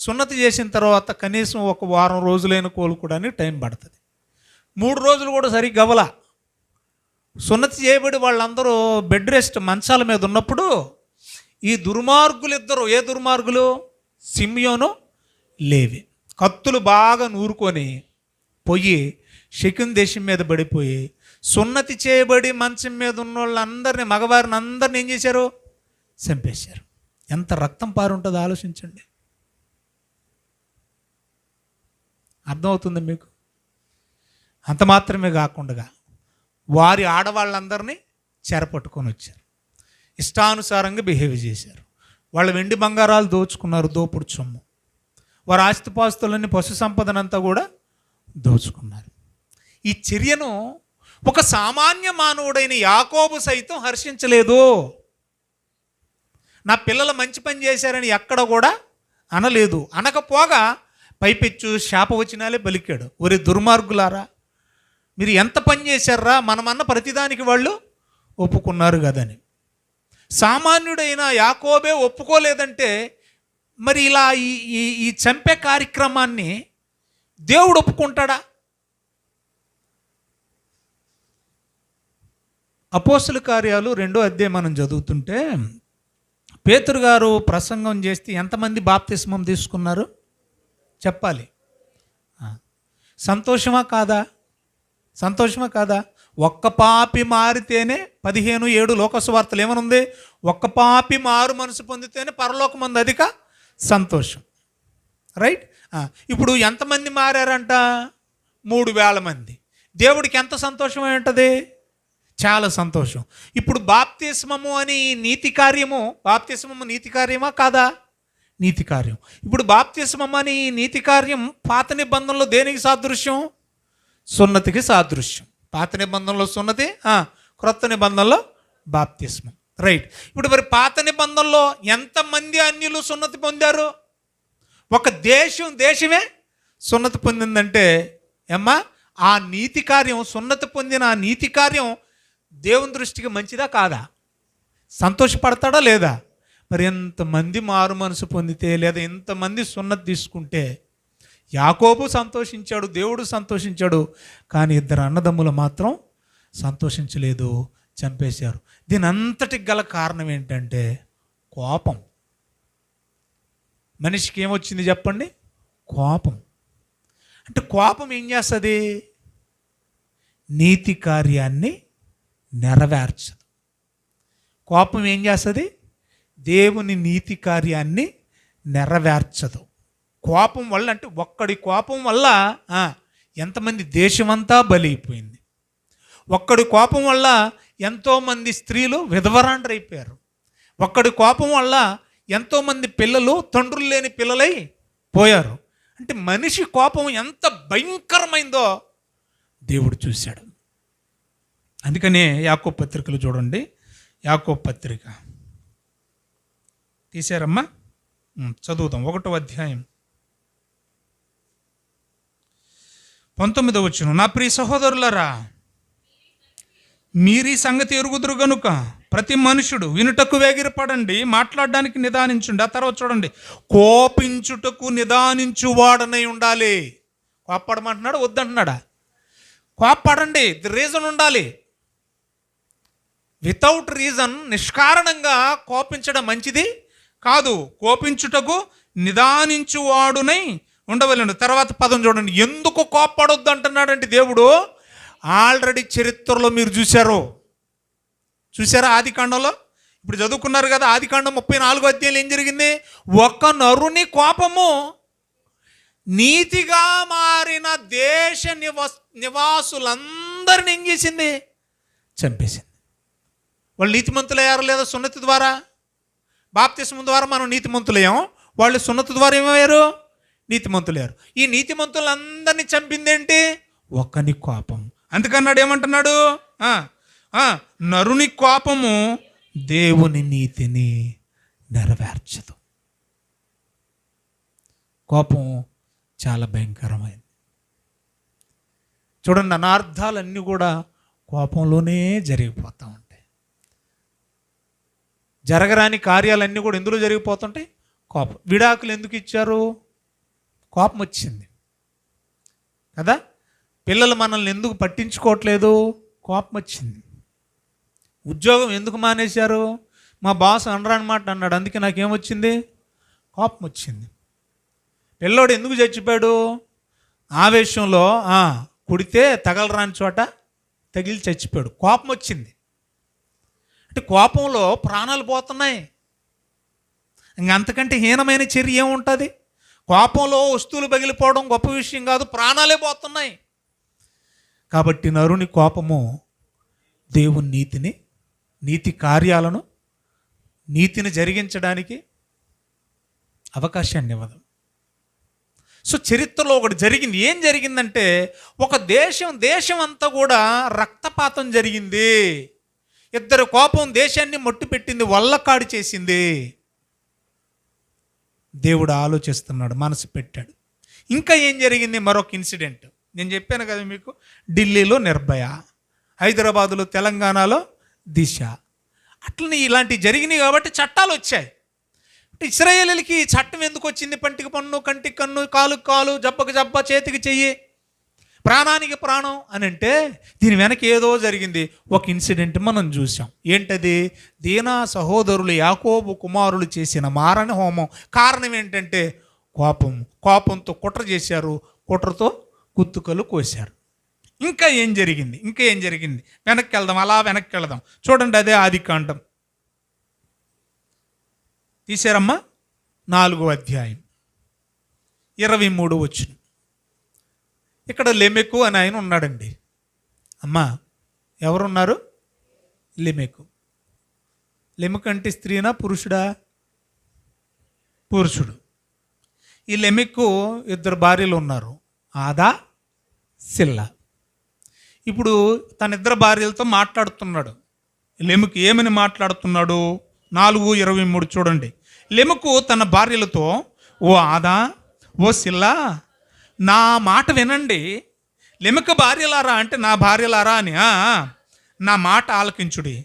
సున్నతి చేసిన తర్వాత కనీసం ఒక వారం రోజులైన కోలుకోవడానికి టైం పడుతుంది. 3 రోజులు కూడా సరిగ్గా అవ్వలా. సున్నతి చేయబడి వాళ్ళందరూ బెడ్ రెస్ట్ మంచాల మీద ఉన్నప్పుడు ఈ దుర్మార్గులు ఇద్దరు, ఏ దుర్మార్గులు, సిమ్యోను, లేవి, కత్తులు బాగా నూరుకొని పోయి షెకెము దేశం మీద పడిపోయి సున్నతి చేయబడి మంచం మీద ఉన్న వాళ్ళందరినీ, మగవారిని అందరిని ఏం చేశారు, చంపేశారు. ఎంత రక్తం పారు ఉంటుందో ఆలోచించండి. అర్థమవుతుంది మీకు? అంత మాత్రమే కాకుండా వారి ఆడవాళ్ళందరినీ చెరపట్టుకొని వచ్చారు, ఇష్టానుసారంగా బిహేవ్ చేశారు. వాళ్ళ వెండి బంగారాలు దోచుకున్నారు, దోపుడు సొమ్ము. వారి ఆస్తిపాస్తులన్నీ, పశు సంపదనంతా కూడా దోచుకున్నారు. ఈ చర్యను ఒక సామాన్య మానవుడైన యాకోబు సైతం హర్షించలేదు. నా పిల్లలు మంచి పని చేశారని ఎక్కడ కూడా అనలేదు. అనకపోగా పైపెచ్చు శాపవచనాలే పలికాడు. ఒరే దుర్మార్గులారా, మీరు ఎంత పని చేశారా, మనమన్న ప్రతిదానికి వాళ్ళు ఒప్పుకున్నారు కదని. సామాన్యుడైన యాకోబే ఒప్పుకోలేదంటే మరి ఇలా ఈ చంపే కార్యక్రమాన్ని దేవుడు ఒప్పుకుంటాడా? అపోస్తుల కార్యాలు 2వ అధ్యాయం మనం చదువుతుంటే, పేతురు గారు ప్రసంగం చేస్తే ఎంతమంది బాప్తిస్మం తీసుకున్నారు చెప్పాలి. సంతోషమా కాదా? సంతోషమా కాదా? ఒక్క పాపి మారితేనే 15:7 లోకసువార్తలు ఏమనుంది, ఒక్క పాపి మారు మనసు పొందితేనే పరలోకమందు అధిక సంతోషం. రైట్. ఇప్పుడు ఎంతమంది మారారంట? 3,000 మంది. దేవుడికి ఎంత సంతోషమై ఉంటుంది? చాలా సంతోషం. ఇప్పుడు బాప్తిస్మము అని నీతి కార్యము, బాప్తిస్మము నీతి కార్యమా కాదా? నీతి కార్యం. ఇప్పుడు బాప్తిస్మం అని నీతి కార్యం పాత నిబంధనలో దేనికి సాదృశ్యం? సున్నతికి సాదృశ్యం. పాత నిబంధనలో సున్నతి, క్రొత్త నిబంధనలో బాప్తిస్మం. రైట్. ఇప్పుడు మరి పాత నిబంధనలో ఎంతమంది అన్యులు సున్నతి పొందారు? ఒక దేశమే సున్నతి పొందిందంటే ఏమ్మా, ఆ నీతి కార్యం, సున్నతి పొందిన ఆ నీతి కార్యం దేవుని దృష్టికి మంచిదా కాదా? సంతోషపడతాడా లేదా? మరి ఎంతమంది మారు మనసు పొందితే, లేదా ఎంతమంది సున్నతి తీసుకుంటే యాకోబు సంతోషించాడు, దేవుడు సంతోషించాడు, కానీ ఇద్దరు అన్నదమ్ములు మాత్రం సంతోషించలేదు, చంపేశారు. దీని అంతటికి గల కారణం ఏంటంటే కోపం. మనిషికి ఏమొచ్చింది చెప్పండి? కోపం. అంటే కోపం ఏం చేస్తుంది? నీతి కార్యాన్ని నెరవేర్చదు. కోపం ఏం చేస్తుంది? దేవుని నీతి కార్యాన్ని నెరవేర్చదు. కోపం వల్ల, అంటే ఒక్కడి కోపం వల్ల ఎంతమంది దేశమంతా బలైపోయింది. ఒక్కడి కోపం వల్ల ఎంతోమంది స్త్రీలు విధవరాండ్రైపోయారు. ఒక్కడి కోపం వల్ల ఎంతోమంది పిల్లలు తండ్రులు లేని పిల్లలై పోయారు. అంటే మనిషి కోపం ఎంత భయంకరమైందో దేవుడు చూశాడు. అందుకనే యాకోబు పత్రికలు చూడండి. యాకోబు పత్రిక తీశారమ్మా, చదువుదాం. 1వ అధ్యాయం 19వ వచనం. నా ప్రియ సహోదరులారా, మీరీ సంగతి ఎరుగుదురు గనుక ప్రతి మనుషుడు వినుటకు వేగిరపడండి, మాట్లాడడానికి నిదానించుండి. ఆ తర్వాత చూడండి, కోపించుటకు నిదానించువాడనై ఉండాలి. కోప్పడమంటున్నాడు, వద్దంటున్నాడా? కోప్పడండి, రీజన్ ఉండాలి. వితౌట్ రీజన్ నిష్కారణంగా కోపించడం మంచిది కాదు. కోపించుటకు నిదానించువాడునై ఉండవలను. తర్వాత పదం చూడండి, ఎందుకు కోప్పడొద్దు అంటున్నాడంటే దేవుడు ఆల్రెడీ చరిత్రలో మీరు చూసారా? ఆదికాండంలో ఇప్పుడు చదువుకున్నారు కదా, ఆదికాండం 34వ అధ్యాయంలో ఏం జరిగింది? ఒక నరుని కోపము నీతిగా మారిన దేశ నివాసులందరిని ఏం చేసింది? చంపేసింది. వాళ్ళు నీతిమంతులయ్యారు లేదా? సున్నతి ద్వారా, బాప్తిస్మం ద్వారా మనం నీతిమంతులయ్యాం. వాళ్ళు సున్నతి ద్వారా ఏమయ్యారు? నీతిమంతులయ్యారు. ఈ నీతిమంతులందరినీ చంపిందేంటి? ఒకని కోపం. అందుకన్నాడు, ఏమంటున్నాడు? నరుని కోపము దేవుని నీతిని నెరవేర్చదు. కోపం చాలా భయంకరమైంది. చూడండి, అనార్థాలన్నీ కూడా కోపంలోనే జరిగిపోతూ ఉంటాయి. జరగరాని కార్యాలన్నీ కూడా ఎందులో జరిగిపోతుంటాయి? కోపం. విడాకులు ఎందుకు ఇచ్చారు? కోపం వచ్చింది కదా. పిల్లలు మనల్ని ఎందుకు పట్టించుకోవట్లేదు? కోపం వచ్చింది. ఉద్యోగం ఎందుకు మానేశారు? మా బాస్ అనరాని మాట అన్నాడు, అందుకే నాకేమొచ్చింది? కోపం వచ్చింది. పిల్లోడు ఎందుకు చచ్చిపోయాడు? ఆవేశంలో కుడితే తగలరాని చోట తగిలి చచ్చిపోయాడు. కోపం వచ్చింది. అంటే కోపంలో ప్రాణాలు పోతున్నాయి. ఇంకంతకంటే హీనమైన చర్య ఏముంటుంది? కోపంలో వస్తువులు పగిలిపోవడం గొప్ప విషయం కాదు, ప్రాణాలే పోతున్నాయి. కాబట్టి నరుని కోపము దేవుని నీతి కార్యాలను, నీతిని జరిగించడానికి అవకాశాన్ని ఇవ్వదు. సో చరిత్రలో ఒకటి జరిగింది. ఏం జరిగిందంటే, ఒక దేశం అంతా కూడా రక్తపాతం జరిగింది. ఇద్దరు కోపం దేశాన్ని మట్టు పెట్టింది, వల్లకాడి చేసింది. దేవుడు ఆలోచిస్తున్నాడు, మనసు పెట్టాడు. ఇంకా ఏం జరిగింది? మరొక ఇన్సిడెంట్ నేను చెప్పాను కదా మీకు. ఢిల్లీలో నిర్భయ, హైదరాబాదులో, తెలంగాణలో దిశ. అట్లనే ఇలాంటివి జరిగినాయి కాబట్టి చట్టాలు వచ్చాయి. ఇశ్రాయేలీలకి చట్టం ఎందుకు వచ్చింది? పంటికి పన్ను, కంటికి కన్ను, కాలుకి కాలు, జబ్బకి జబ్బ, చేతికి చెయ్యి, ప్రాణానికి ప్రాణం అని. అంటే దీని వెనక ఏదో జరిగింది. ఒక ఇన్సిడెంట్ మనం చూసాం. ఏంటది? దీనా సహోదరులు యాకోబు కుమారులు చేసిన మారణ హోమం. కారణం ఏంటంటే కోపంతో కుట్ర చేశారు, కుట్రతో కుత్తుకలు కోశారు. ఇంకా ఏం జరిగింది? వెనక్కి వెళ్దాం, అలా వెనక్కి వెళ్దాం. చూడండి, అదే ఆదికాండం తీశారమ్మా, 4వ అధ్యాయం 23వ వచనం. ఇక్కడ లెమెకు అని ఆయన ఉన్నాడండి. అమ్మా ఎవరున్నారు? లెమెకు. లెమెకు అంటే స్త్రీనా పురుషుడా? పురుషుడు. ఈ లెమెకు 2 భార్యలు ఉన్నారు, ఆదా, సిల్లా. ఇప్పుడు తన 2 భార్యలతో మాట్లాడుతున్నాడు. లెమెకు ఏమని మాట్లాడుతున్నాడు? 4:23 చూడండి. లెమెకు తన భార్యలతో, ఓ ఆదా, ఓ సిల్లా, నా మాట వినండి. లెమెకు భార్యలారా అంటే నా భార్యలారా అని, నా మాట ఆలకించుడి.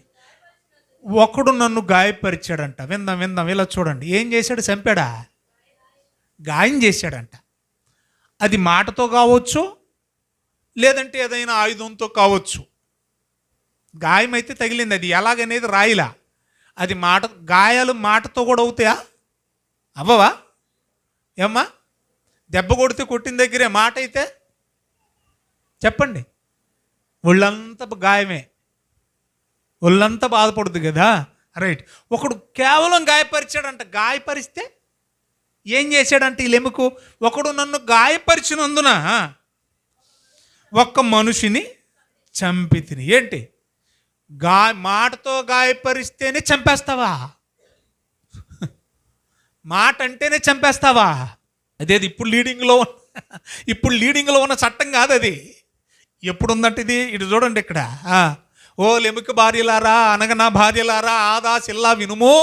ఒకడు నన్ను గాయపరిచాడంట. విందాం ఇలా చూడండి. ఏం చేశాడు? చంపాడా? గాయం చేశాడంట. అది మాటతో కావచ్చు, లేదంటే ఏదైనా ఆయుధంతో కావచ్చు. గాయం అయితే తగిలింది. అది ఎలాగనేది రాయిలా. అది గాయాలు మాటతో కూడా అవుతాయా? అవ్వవా? ఏమ్మా, దెబ్బ కొడితే కొట్టిన దగ్గరే, మాట అయితే చెప్పండి, ఒళ్ళంతా గాయమే, ఒళ్ళంతా బాధపడుతుంది కదా. రైట్. ఒకడు కేవలం గాయపరిచాడంట. గాయపరిస్తే ఏం చేశాడంటే ఈ లెమెకు, ఒకడు నన్ను గాయపరిచినందున ఒక్క మనిషిని చంపితిని. ఏంటి? మాటతో గాయపరిస్తేనే చంపేస్తావా? మాట అంటేనే చంపేస్తావా? అదేది ఇప్పుడు లీడింగ్లో ఉన్న చట్టం కాదు అది. ఎప్పుడు ఉందంటే ఇది, ఇటు చూడండి ఇక్కడ. ఓ లెమెకు భార్యలారా, అనగా నా భార్యలారా, ఆదా, సిల్లా వినుము.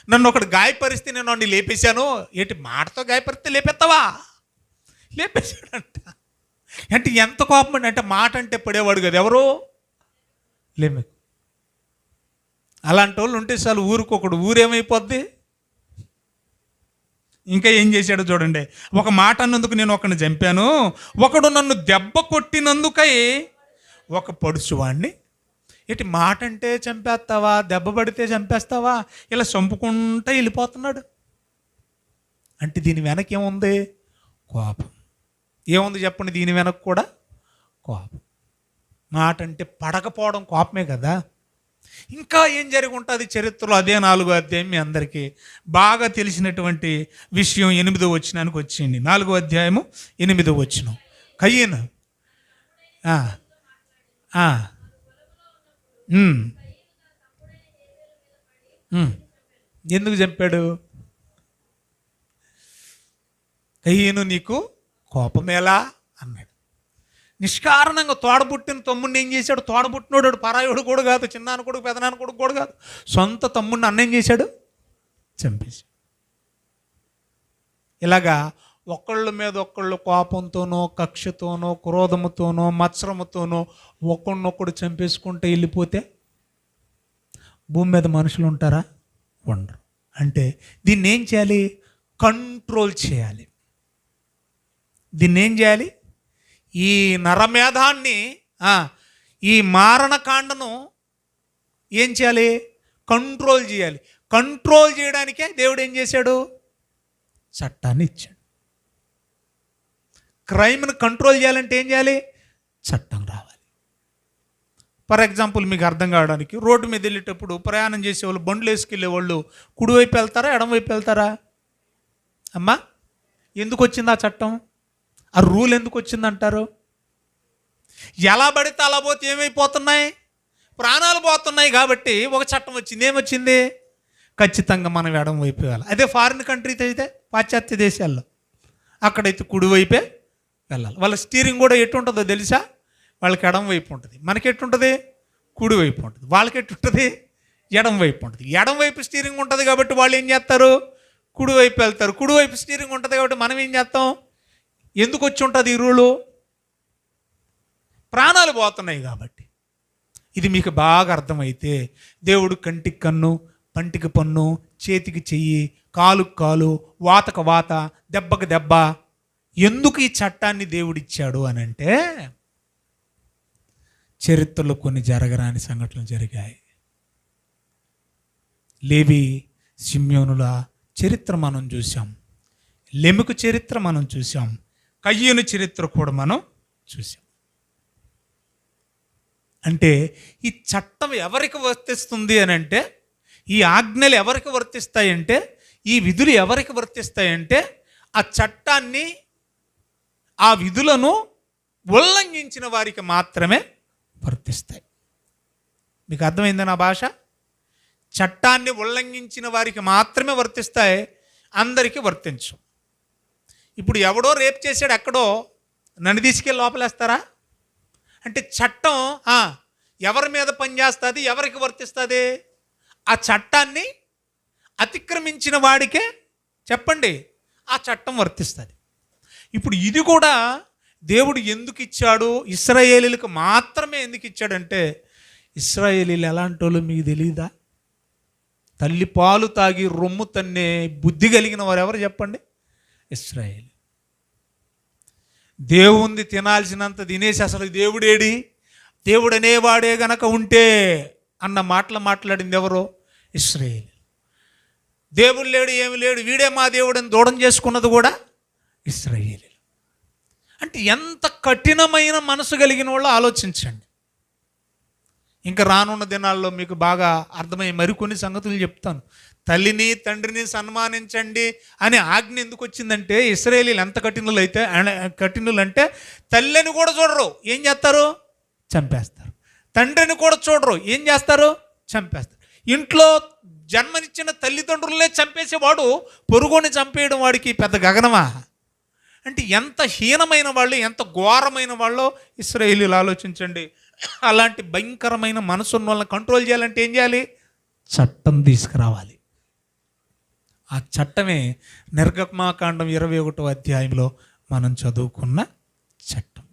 నన్ను ఒకడు గాయపరిస్తే నేను వాడిని లేపేశాను. ఏంటి? మాటతో గాయపరిస్తే లేపెత్తావా? లేపేశాడంట. అంటే ఎంత కోపం అంటే, మాట అంటే పడేవాడు కదా ఎవరు? లెమెకు. అలాంటి వాళ్ళు ఉంటే చాలు, ఊరేమైపోద్ది. ఇంకా ఏం చేశాడో చూడండి. ఒక మాట అన్నందుకు నేను ఒకడిని చంపాను, ఒకడు నన్ను దెబ్బ కొట్టినందుకై ఒక పడుచువాడిని. ఏంటి? మాట అంటే చంపేస్తావా? దెబ్బ పడితే చంపేస్తావా? ఇలా చంపుకుంటూ వెళ్ళిపోతున్నాడు. అంటే దీని వెనక ఏముంది? కోపం. ఏముంది చెప్పండి? దీని వెనక కూడా కోపం. మాట అంటే పడకపోవడం కోపమే కదా. ఇంకా ఏం జరిగి ఉంటుంది చరిత్రలో? అదే 4వ అధ్యాయం మీ అందరికీ బాగా తెలిసినటువంటి విషయం. 8వ వచనానికి వచ్చింది. 4వ అధ్యాయము 8వ వచనం. కయీను ఎందుకు చంపాడు? కయీను నీకు కోపమేలా అన్నాడు. నిష్కారణంగా తోడబుట్టిన తమ్ముడిని ఏం చేశాడు? తోడబుట్టినోడు పరాయుడు కూడా కాదు, చిన్నాన్న కొడుకు, పెదనాన్న కొడుకు కూడా కాదు, సొంత తమ్ముడిని అన్నేం చేశాడు? చంపేశాడు. ఇలాగా ఒకళ్ళ మీద ఒకళ్ళు కోపంతోనో, కక్షతోనో, క్రోధముతోనో, మత్సరముతోనో ఒకళ్ళనొక్కడు చంపేసుకుంటే వెళ్ళిపోతే భూమి మీద మనుషులు ఉంటారా? ఉండరు. అంటే దీన్ని ఏం చేయాలి? కంట్రోల్ చేయాలి. దీన్ని ఏం చేయాలి? ఈ నరమేధాన్ని, ఈ మారణకాండను ఏం చేయాలి? కంట్రోల్ చేయాలి. కంట్రోల్ చేయడానికే దేవుడు ఏం చేశాడు? చట్టాన్ని ఇచ్చాడు. క్రైమ్ను కంట్రోల్ చేయాలంటే ఏం చేయాలి? చట్టం రావాలి. ఫర్ ఎగ్జాంపుల్ మీకు అర్థం కావడానికి, రోడ్డు మీద వెళ్ళేటప్పుడు ప్రయాణం చేసేవాళ్ళు, బండ్లు వేసుకెళ్ళే వాళ్ళు కుడివైపు వెళ్తారా, ఎడమవైపు వెళ్తారా? అమ్మా, ఎందుకు వచ్చింది ఆ చట్టం? ఆ రూల్ ఎందుకు వచ్చిందంటారు? ఎలా పడితే అలా పోతే ఏమైపోతున్నాయి? ప్రాణాలు పోతున్నాయి. కాబట్టి ఒక చట్టం వచ్చింది. ఏమొచ్చింది? ఖచ్చితంగా మనం ఎడమ వైపు వెళ్ళాలి. అదే ఫారిన్ కంట్రీస్ అయితే, పాశ్చాత్య దేశాల్లో, అక్కడైతే కుడివైపే వెళ్ళాలి. వాళ్ళ స్టీరింగ్ కూడా ఎటు ఉంటుందో తెలుసా? వాళ్ళకి ఎడమ వైపు ఉంటుంది. మనకి ఎట్టుంటుంది? కుడివైపు ఉంటుంది. వాళ్ళకి ఎట్టుంటుంది? ఎడమ వైపు ఉంటుంది. ఎడమ వైపు స్టీరింగ్ ఉంటుంది కాబట్టి వాళ్ళు ఏం చేస్తారు? కుడివైపు వెళ్తారు. కుడివైపు స్టీరింగ్ ఉంటుంది కాబట్టి మనం ఏం చేస్తాం? ఎందుకు వచ్చి ఉంటుంది ఈ రూలు? ప్రాణాలు పోతున్నాయి కాబట్టి. ఇది మీకు బాగా అర్థమైతే, దేవుడు కంటికి కన్ను, పంటికి పన్ను, చేతికి చెయ్యి, కాలుకు కాలు, వాతకు వాత, దెబ్బకు దెబ్బ. ఎందుకు ఈ చట్టాన్ని దేవుడిచ్చాడు అని అంటే, చరిత్రలో కొన్ని జరగరాని సంఘటనలు జరిగాయి. లేవి, షిమ్యోనుల చరిత్ర మనం చూసాం, లెమెకు చరిత్ర మనం చూసాం, కయ్యూను చరిత్ర కూడా మనం చూసాం. అంటే ఈ చట్టం ఎవరికి వర్తిస్తుంది అని అంటే, ఈ ఆజ్ఞలు ఎవరికి వర్తిస్తాయంటే, ఈ విధులు ఎవరికి వర్తిస్తాయంటే, ఆ చట్టాన్ని, ఆ విధులను ఉల్లంఘించిన వారికి మాత్రమే వర్తిస్తాయి. మీకు అర్థమైందా నా భాష? చట్టాన్ని ఉల్లంఘించిన వారికి మాత్రమే వర్తిస్తాయి, అందరికీ వర్తించవు. ఇప్పుడు ఎవడో రేప్ చేశాడు ఎక్కడో, నన్ను తీసుకెళ్ళి లోపలేస్తారా? అంటే చట్టం ఎవరి మీద పనిచేస్తుంది, ఎవరికి వర్తిస్తుంది? ఆ చట్టాన్ని అతిక్రమించిన వాడికే చెప్పండి ఆ చట్టం వర్తిస్తుంది. ఇప్పుడు ఇది కూడా దేవుడు ఎందుకు ఇచ్చాడు, ఇశ్రాయేలీలకు మాత్రమే ఎందుకు ఇచ్చాడంటే, ఇశ్రాయేలీలు ఎలాంటి వాళ్ళు మీకు తెలియదా? తల్లి పాలు తాగి రొమ్ము తన్నే బుద్ధి కలిగిన వారు ఎవరు చెప్పండి? ఇశ్రాయేలు. దేవుంది తినాల్సినంత తినేసి అసలు దేవుడేడి, దేవుడు అనేవాడే గనక ఉంటే అన్న మాటలు మాట్లాడింది ఎవరో? ఇశ్రాయేలు. దేవుడు లేడు, ఏమి లేడు, వీడే మా దేవుడని దూడం చేసుకున్నది కూడా ఇశ్రాయేలు. అంటే ఎంత కఠినమైన మనసు కలిగిన వాళ్ళు ఆలోచించండి. ఇంకా రానున్న దినాల్లో మీకు బాగా అర్థమయ్యే మరికొన్ని సంగతులు చెప్తాను. తల్లిని తండ్రిని సన్మానించండి అనే ఆజ్ఞ ఎందుకు వచ్చిందంటే, ఇశ్రాయేలీలు ఎంత కఠినులు అంటే తల్లిని కూడా చూడరు, ఏం చేస్తారు? చంపేస్తారు. తండ్రిని కూడా చూడరు, ఏం చేస్తారు? చంపేస్తారు. ఇంట్లో జన్మనిచ్చిన తల్లిదండ్రులనే చంపేసేవాడు పొరుగుని చంపేయడం వాడికి పెద్ద గగనమా? అంటే ఎంత హీనమైన వాళ్ళు, ఎంత ఘోరమైన వాళ్ళో ఇశ్రాయేలీలు ఆలోచించండి. అలాంటి భయంకరమైన మనసున్న వాళ్ళని కంట్రోల్ చేయాలంటే ఏం చేయాలి? చట్టం తీసుకురావాలి. ఆ చట్టమే నిర్గమాకాండం 21వ అధ్యాయంలో మనం చదువుకున్న చట్టం.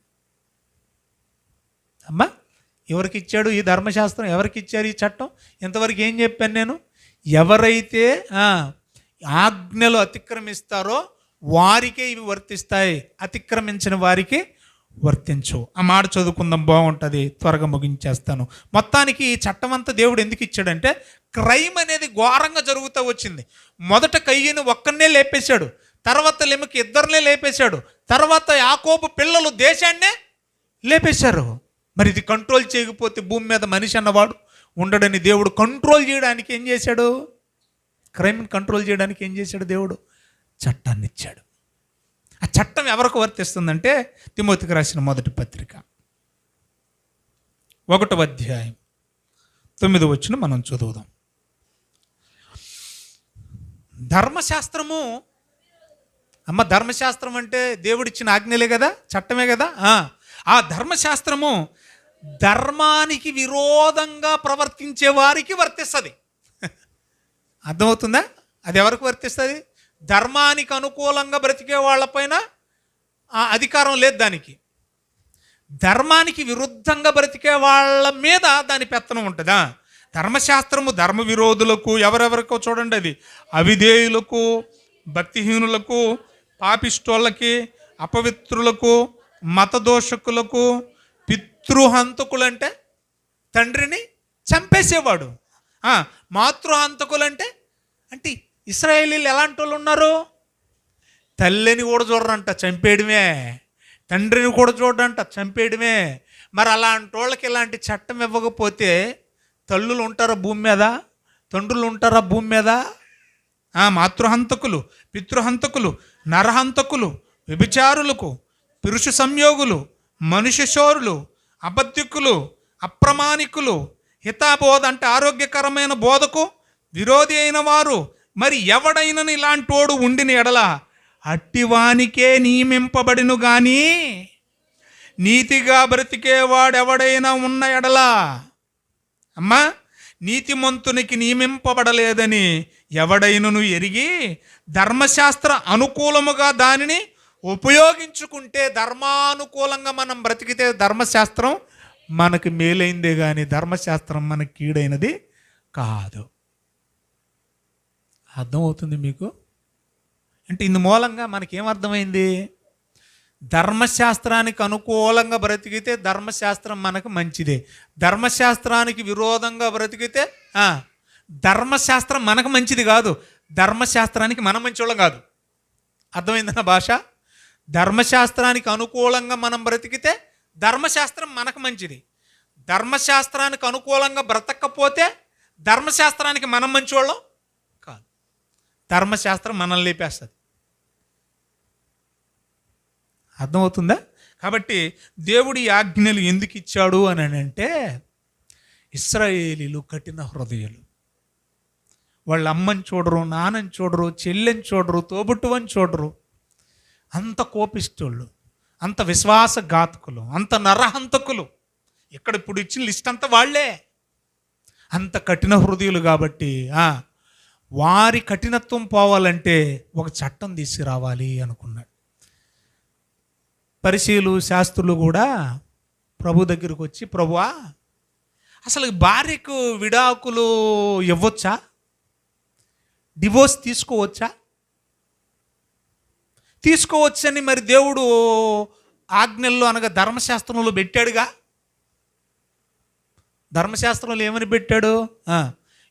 అమ్మా, ఎవరికి ఇచ్చాడు ఈ ధర్మశాస్త్రం? ఎవరికి ఇచ్చారు ఈ చట్టం? ఇంతవరకు ఏం చెప్పాను నేను? ఎవరైతే ఆజ్ఞలు అతిక్రమిస్తారో వారికే ఇవి వర్తిస్తాయి, అతిక్రమించిన వారికి వర్తించు. ఆ మాట చదువుకుందాం, బాగుంటుంది, త్వరగా ముగించేస్తాను. మొత్తానికి ఈ చట్టం అంతా దేవుడు ఎందుకు ఇచ్చాడంటే, క్రైమ్ అనేది ఘోరంగా జరుగుతూ వచ్చింది. మొదట కయ్యను ఒక్కనే లేపేశాడు, తర్వాత లెమెకు ఇద్దరినే లేపేశాడు, తర్వాత యాకోబు పిల్లలు దేశాన్నే లేపేశారు. మరి ఇది కంట్రోల్ చేయకపోతే భూమి మీద మనిషి అన్నవాడు ఉండడని దేవుడు కంట్రోల్ చేయడానికి ఏం చేశాడు? క్రైమ్ని కంట్రోల్ చేయడానికి ఏం చేశాడు? దేవుడు చట్టాన్ని ఇచ్చాడు. ఆ చట్టం ఎవరికి వర్తిస్తుందంటే, తిమోతికి రాసిన మొదటి పత్రిక 1వ అధ్యాయం 9వ వచనం మనం చదువుదాం. ధర్మశాస్త్రము, అమ్మ ధర్మశాస్త్రం అంటే దేవుడిచ్చిన ఆజ్ఞలే కదా, చట్టమే కదా. ఆ ధర్మశాస్త్రము ధర్మానికి విరోధంగా ప్రవర్తించే వారికి వర్తిస్తుంది. అర్థమవుతుందా? అది ఎవరికి వర్తిస్తుంది? ధర్మానికి అనుకూలంగా బ్రతికే వాళ్ళపైన అధికారం లేదు దానికి. ధర్మానికి విరుద్ధంగా బ్రతికే వాళ్ళ మీద దాని పెత్తనం ఉంటుందా? ధర్మశాస్త్రము ధర్మ విరోధులకు, ఎవరెవరికో చూడండి, అది అవిధేయులకు, భక్తిహీనులకు, పాపిష్టోళ్ళకి, అపవిత్రులకు, మతదోషకులకు, పితృహంతకులంటే తండ్రిని చంపేసేవాడు, మాతృహంతకులంటే అంటే ఇశ్రాయేలీలు ఎలాంటి వాళ్ళు ఉన్నారు? తల్లిని కూడా చూడరంట, చంపేయడమే. తండ్రిని కూడా చూడరంట, చంపేయడమే. మరి అలాంటి వాళ్ళకి ఇలాంటి చట్టం ఇవ్వకపోతే తల్లులు ఉంటారా భూమి మీద? తండ్రులు ఉంటారా భూమి మీద? మాతృహంతకులు, పితృహంతకులు, నరహంతకులు, వ్యభిచారులకు, పురుష సంయోగులు, మనుష్య శోరులు, అబద్ధికులు, అప్రమాణికులు, హితాబోధ అంటే ఆరోగ్యకరమైన బోధకు విరోధి అయిన వారు, మరి ఎవడైనను ఇలాంటోడు ఉండిన ఎడల అట్టివానికే నియమింపబడిను గాని నీతిగా బ్రతికేవాడెవడైనా ఉన్న ఎడల, అమ్మా, నీతిమంతునికి నియమింపబడలేదని ఎవడైనను ఎరిగి ధర్మశాస్త్ర అనుకూలముగా దానిని ఉపయోగించుకుంటే, ధర్మానుకూలంగా మనం బ్రతికితే ధర్మశాస్త్రం మనకి మేలైందే కానీ ధర్మశాస్త్రం మనకి కీడైనది కాదు. అర్థమవుతుంది మీకు? అంటే ఇందు మూలంగా మనకేమర్థమైంది? ధర్మశాస్త్రానికి అనుకూలంగా బ్రతికితే ధర్మశాస్త్రం మనకు మంచిదే, ధర్మశాస్త్రానికి విరోధంగా బ్రతికితే ధర్మశాస్త్రం మనకు మంచిది కాదు, ధర్మశాస్త్రానికి మనం మంచోళ్ళం కాదు. అర్థమైందన్న భాష? ధర్మశాస్త్రానికి అనుకూలంగా మనం బ్రతికితే ధర్మశాస్త్రం మనకు మంచిది, ధర్మశాస్త్రానికి అనుకూలంగా బ్రతకపోతే ధర్మశాస్త్రానికి మనం మంచివాళ్ళం కాదు, ధర్మశాస్త్రం మనల్ని లేపేస్తుంది. అర్థమవుతుందా? కాబట్టి దేవుడి ఆజ్ఞలు ఎందుకు ఇచ్చాడు అని అంటే, ఇశ్రాయేలీలు కఠిన హృదయులు. వాళ్ళ అమ్మని చూడరు, నాన్నని చూడరు, చెల్లెని చూడరు, తోబుట్టువని చూడరు. అంత కోపిష్టోళ్ళు, అంత విశ్వాసఘాతకులు, అంత నరహంతకులు. ఇక్కడ ఇప్పుడు ఇచ్చిన లిస్ట్ అంతా వాళ్ళే. అంత కఠిన హృదయులు కాబట్టి వారి కఠినత్వం పోవాలంటే ఒక చట్టం తీసుకురావాలి అనుకున్నాడు. పరిసయ్యులు, శాస్త్రులు కూడా ప్రభు దగ్గరికి వచ్చి, ప్రభువా, అసలు భార్యకు విడాకులు ఇవ్వచ్చా? డివోర్స్ తీసుకోవచ్చా? తీసుకోవచ్చని మరి దేవుడు ఆజ్ఞల్లో అనగా ధర్మశాస్త్రంలో పెట్టాడుగా. ధర్మశాస్త్రంలో ఏమని పెట్టాడు?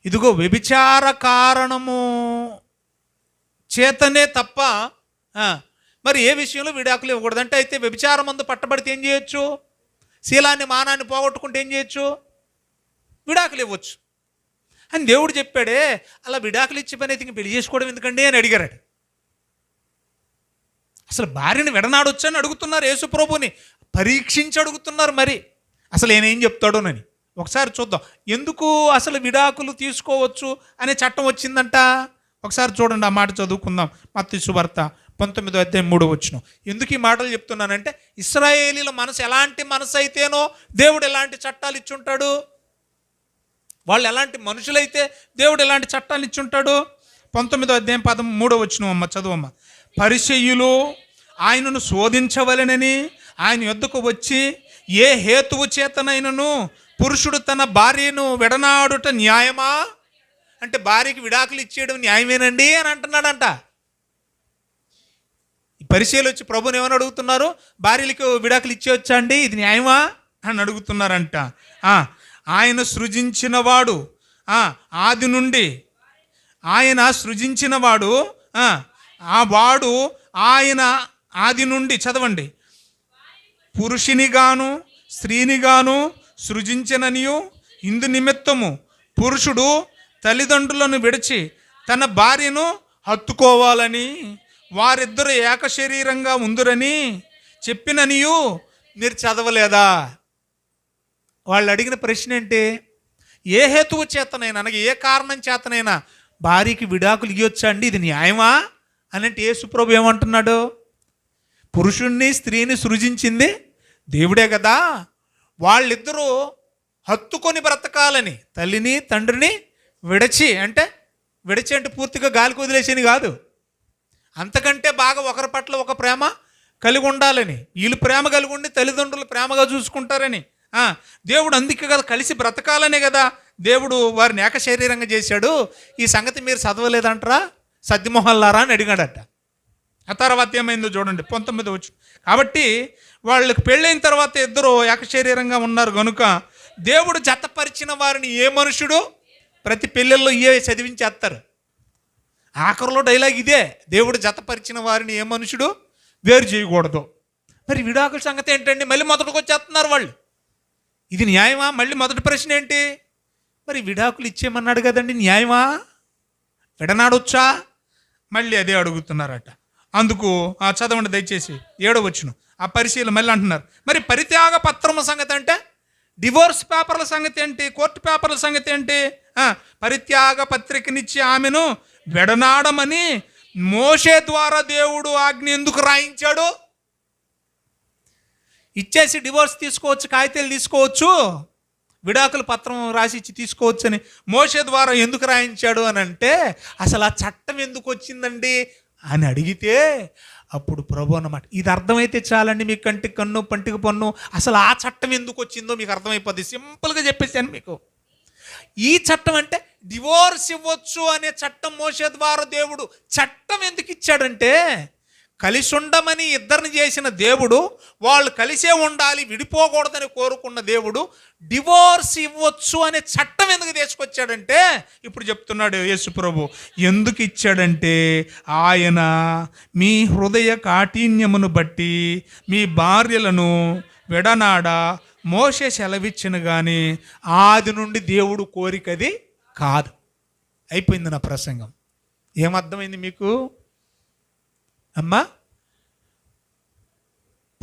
ఇదిగో వ్యభిచార కారణము చేతనే తప్ప మరి ఏ విషయంలో విడాకులు ఇవ్వకూడదు. అంటే అయితే వ్యభిచారం మందు పట్టబడితే ఏం చేయొచ్చు? శీలాన్ని, మానాన్ని పోగొట్టుకుంటే ఏం చేయొచ్చు? విడాకులు ఇవ్వచ్చు అని దేవుడు చెప్పాడే. అలా విడాకులు ఇచ్చి పని అయితే ఇంక పెళ్లి చేసుకోవడం ఎందుకండి అని అడిగారట. అసలు భార్యని విడనాడొచ్చు అని అడుగుతున్నారు, యేసుప్రభుని పరీక్షించి అడుగుతున్నారు. మరి అసలు నేనేం చెప్తాడోనని ఒకసారి చూద్దాం. ఎందుకు అసలు విడాకులు తీసుకోవచ్చు అనే చట్టం వచ్చిందంట? ఒకసారి చూడండి, ఆ మాట చదువుకుందాం. మత్తయి సువార్త 19:3. ఎందుకు ఈ మాటలు చెప్తున్నానంటే, ఇశ్రాయేలీల మనసు ఎలాంటి మనసు అయితేనో దేవుడు ఎలాంటి చట్టాలు ఇచ్చుంటాడు. వాళ్ళు ఎలాంటి మనుషులైతే దేవుడు ఎలాంటి చట్టాలు ఇచ్చుంటాడు. 19:13 అమ్మ చదువమ్మ. పరిసయ్యులు ఆయనను శోధించవలెనని ఆయన యొద్దకు వచ్చి, ఏ హేతువు చేతనైనను పురుషుడు తన భార్యను విడనాడుట న్యాయమా? అంటే భార్యకి విడాకులు ఇచ్చేయడం న్యాయమేనండి అని అంటున్నాడంట. ఈ పరిసయ్యులు వచ్చి ప్రభుని ఏమని అడుగుతున్నారు? భార్యలకు విడాకులు ఇచ్చేయొచ్చా అండి, ఇది న్యాయమా అని అడుగుతున్నారంట. ఆయన సృజించినవాడు ఆది నుండి, ఆయన సృజించినవాడు వాడు ఆయన ఆది నుండి, చదవండి, పురుషునిగాను స్త్రీనిగాను సృజించననియు, ఇందు నిమిత్తము పురుషుడు తల్లిదండ్రులను విడిచి తన భార్యను హత్తుకోవాలని, వారిద్దరు ఏక శరీరంగా ఉందురని చెప్పిననియు మీరు చదవలేదా? వాళ్ళు అడిగిన ప్రశ్న ఏంటి? ఏ హేతువు చేతనైనా అనగా ఏ కారణం చేతనైనా భార్యకి విడాకులు ఇవ్వచ్చా అండి, ఇది న్యాయమా అని అంటే యేసుప్రభు ఏమంటున్నాడు? పురుషుణ్ణి స్త్రీని సృజించింది దేవుడే కదా, వాళ్ళిద్దరూ హత్తుకొని బ్రతకాలని, తల్లిని తండ్రిని విడచి అంటే పూర్తిగా గాలికి వదిలేసేని కాదు, అంతకంటే బాగా ఒకరి పట్ల ఒక ప్రేమ కలిగి ఉండాలని, వీళ్ళు ప్రేమ కలిగి ఉండి తల్లిదండ్రులు ప్రేమగా చూసుకుంటారని, దేవుడు అందుకే కదా కలిసి బ్రతకాలనే కదా దేవుడు వారిని ఏక శరీరంగా చేశాడు. ఈ సంగతి మీరు చదవలేదంటారా సద్దిమొహల్లారా అని అడిగాడట. ఆ తర్వాత ఏమైందో చూడండి, 19 కాబట్టి వాళ్ళకి పెళ్ళైన తర్వాత ఇద్దరు ఏక శరీరంగా ఉన్నారు కనుక దేవుడు జతపరిచిన వారిని ఏ మనుషుడు, ప్రతి పెళ్ళిళ్ళలో ఇవే చదివించేస్తారు. ఆఖరిలో డైలాగ్ ఇదే, దేవుడు జతపరిచిన వారిని ఏ మనుషుడు వేరు చేయకూడదు. మరి విడాకుల సంగతి ఏంటండి? మళ్ళీ మొదటికి వచ్చేస్తున్నారు వాళ్ళు. ఇది న్యాయమా? మళ్ళీ మొదటి ప్రశ్న ఏంటి? మరి విడాకులు ఇచ్చేయమన్నాడు కదండి, న్యాయమా? విడనాడొచ్చా? మళ్ళీ అదే అడుగుతున్నారట. అందుకు చదవండి దయచేసి 7వ. ఆ పరిశీలన మళ్ళీ అంటున్నారు, మరి పరిత్యాగ పత్రము సంగతి అంటే, డివోర్స్ పేపర్ల సంగతి ఏంటి, కోర్టు పేపర్ల సంగతి ఏంటి? పరిత్యాగ పత్రికనిచ్చి ఆమెను విడనాడమని మోషే ద్వారా దేవుడు ఆజ్ఞ ఎందుకు రాయించాడు? ఇచ్చేసి డివోర్స్ తీసుకోవచ్చు, కాగితాలు తీసుకోవచ్చు, విడాకుల పత్రం రాసి ఇచ్చి తీసుకోవచ్చు అని మోషే ద్వారా ఎందుకు రాయించాడు అని అంటే, అసలు ఆ చట్టం ఎందుకు వచ్చిందండి అని అడిగితే అప్పుడు ప్రభు అన్నమాట, ఇది అర్థమైతే చాలండి, మీ కంటికి కన్ను పంటికి పన్ను, అసలు ఆ చట్టం ఎందుకు వచ్చిందో మీకు అర్థమైపోద్ది. సింపుల్గా చెప్పేసాను మీకు. ఈ చట్టం అంటే డివోర్స్ ఇవ్వచ్చు అనే చట్టం మోషే ద్వారా దేవుడు చట్టం ఎందుకు ఇచ్చాడంటే, కలిసి ఉండమని ఇద్దరిని చేసిన దేవుడు, వాళ్ళు కలిసే ఉండాలి విడిపోకూడదని కోరుకున్న దేవుడు డివోర్స్ ఇవ్వచ్చు అనే చట్టం ఎందుకు తీసుకొచ్చాడంటే, ఇప్పుడు చెప్తున్నాడు యేసుప్రభు ఎందుకు ఇచ్చాడంటే, ఆయన మీ హృదయ కాఠిన్యమును బట్టి మీ భార్యలను విడనాడ మోషే సెలవిచ్చిన కానీ ఆది నుండి దేవుడు కోరికది కాదు. అయిపోయింది నా ప్రసంగం. ఏమర్థమైంది మీకు అమ్మా?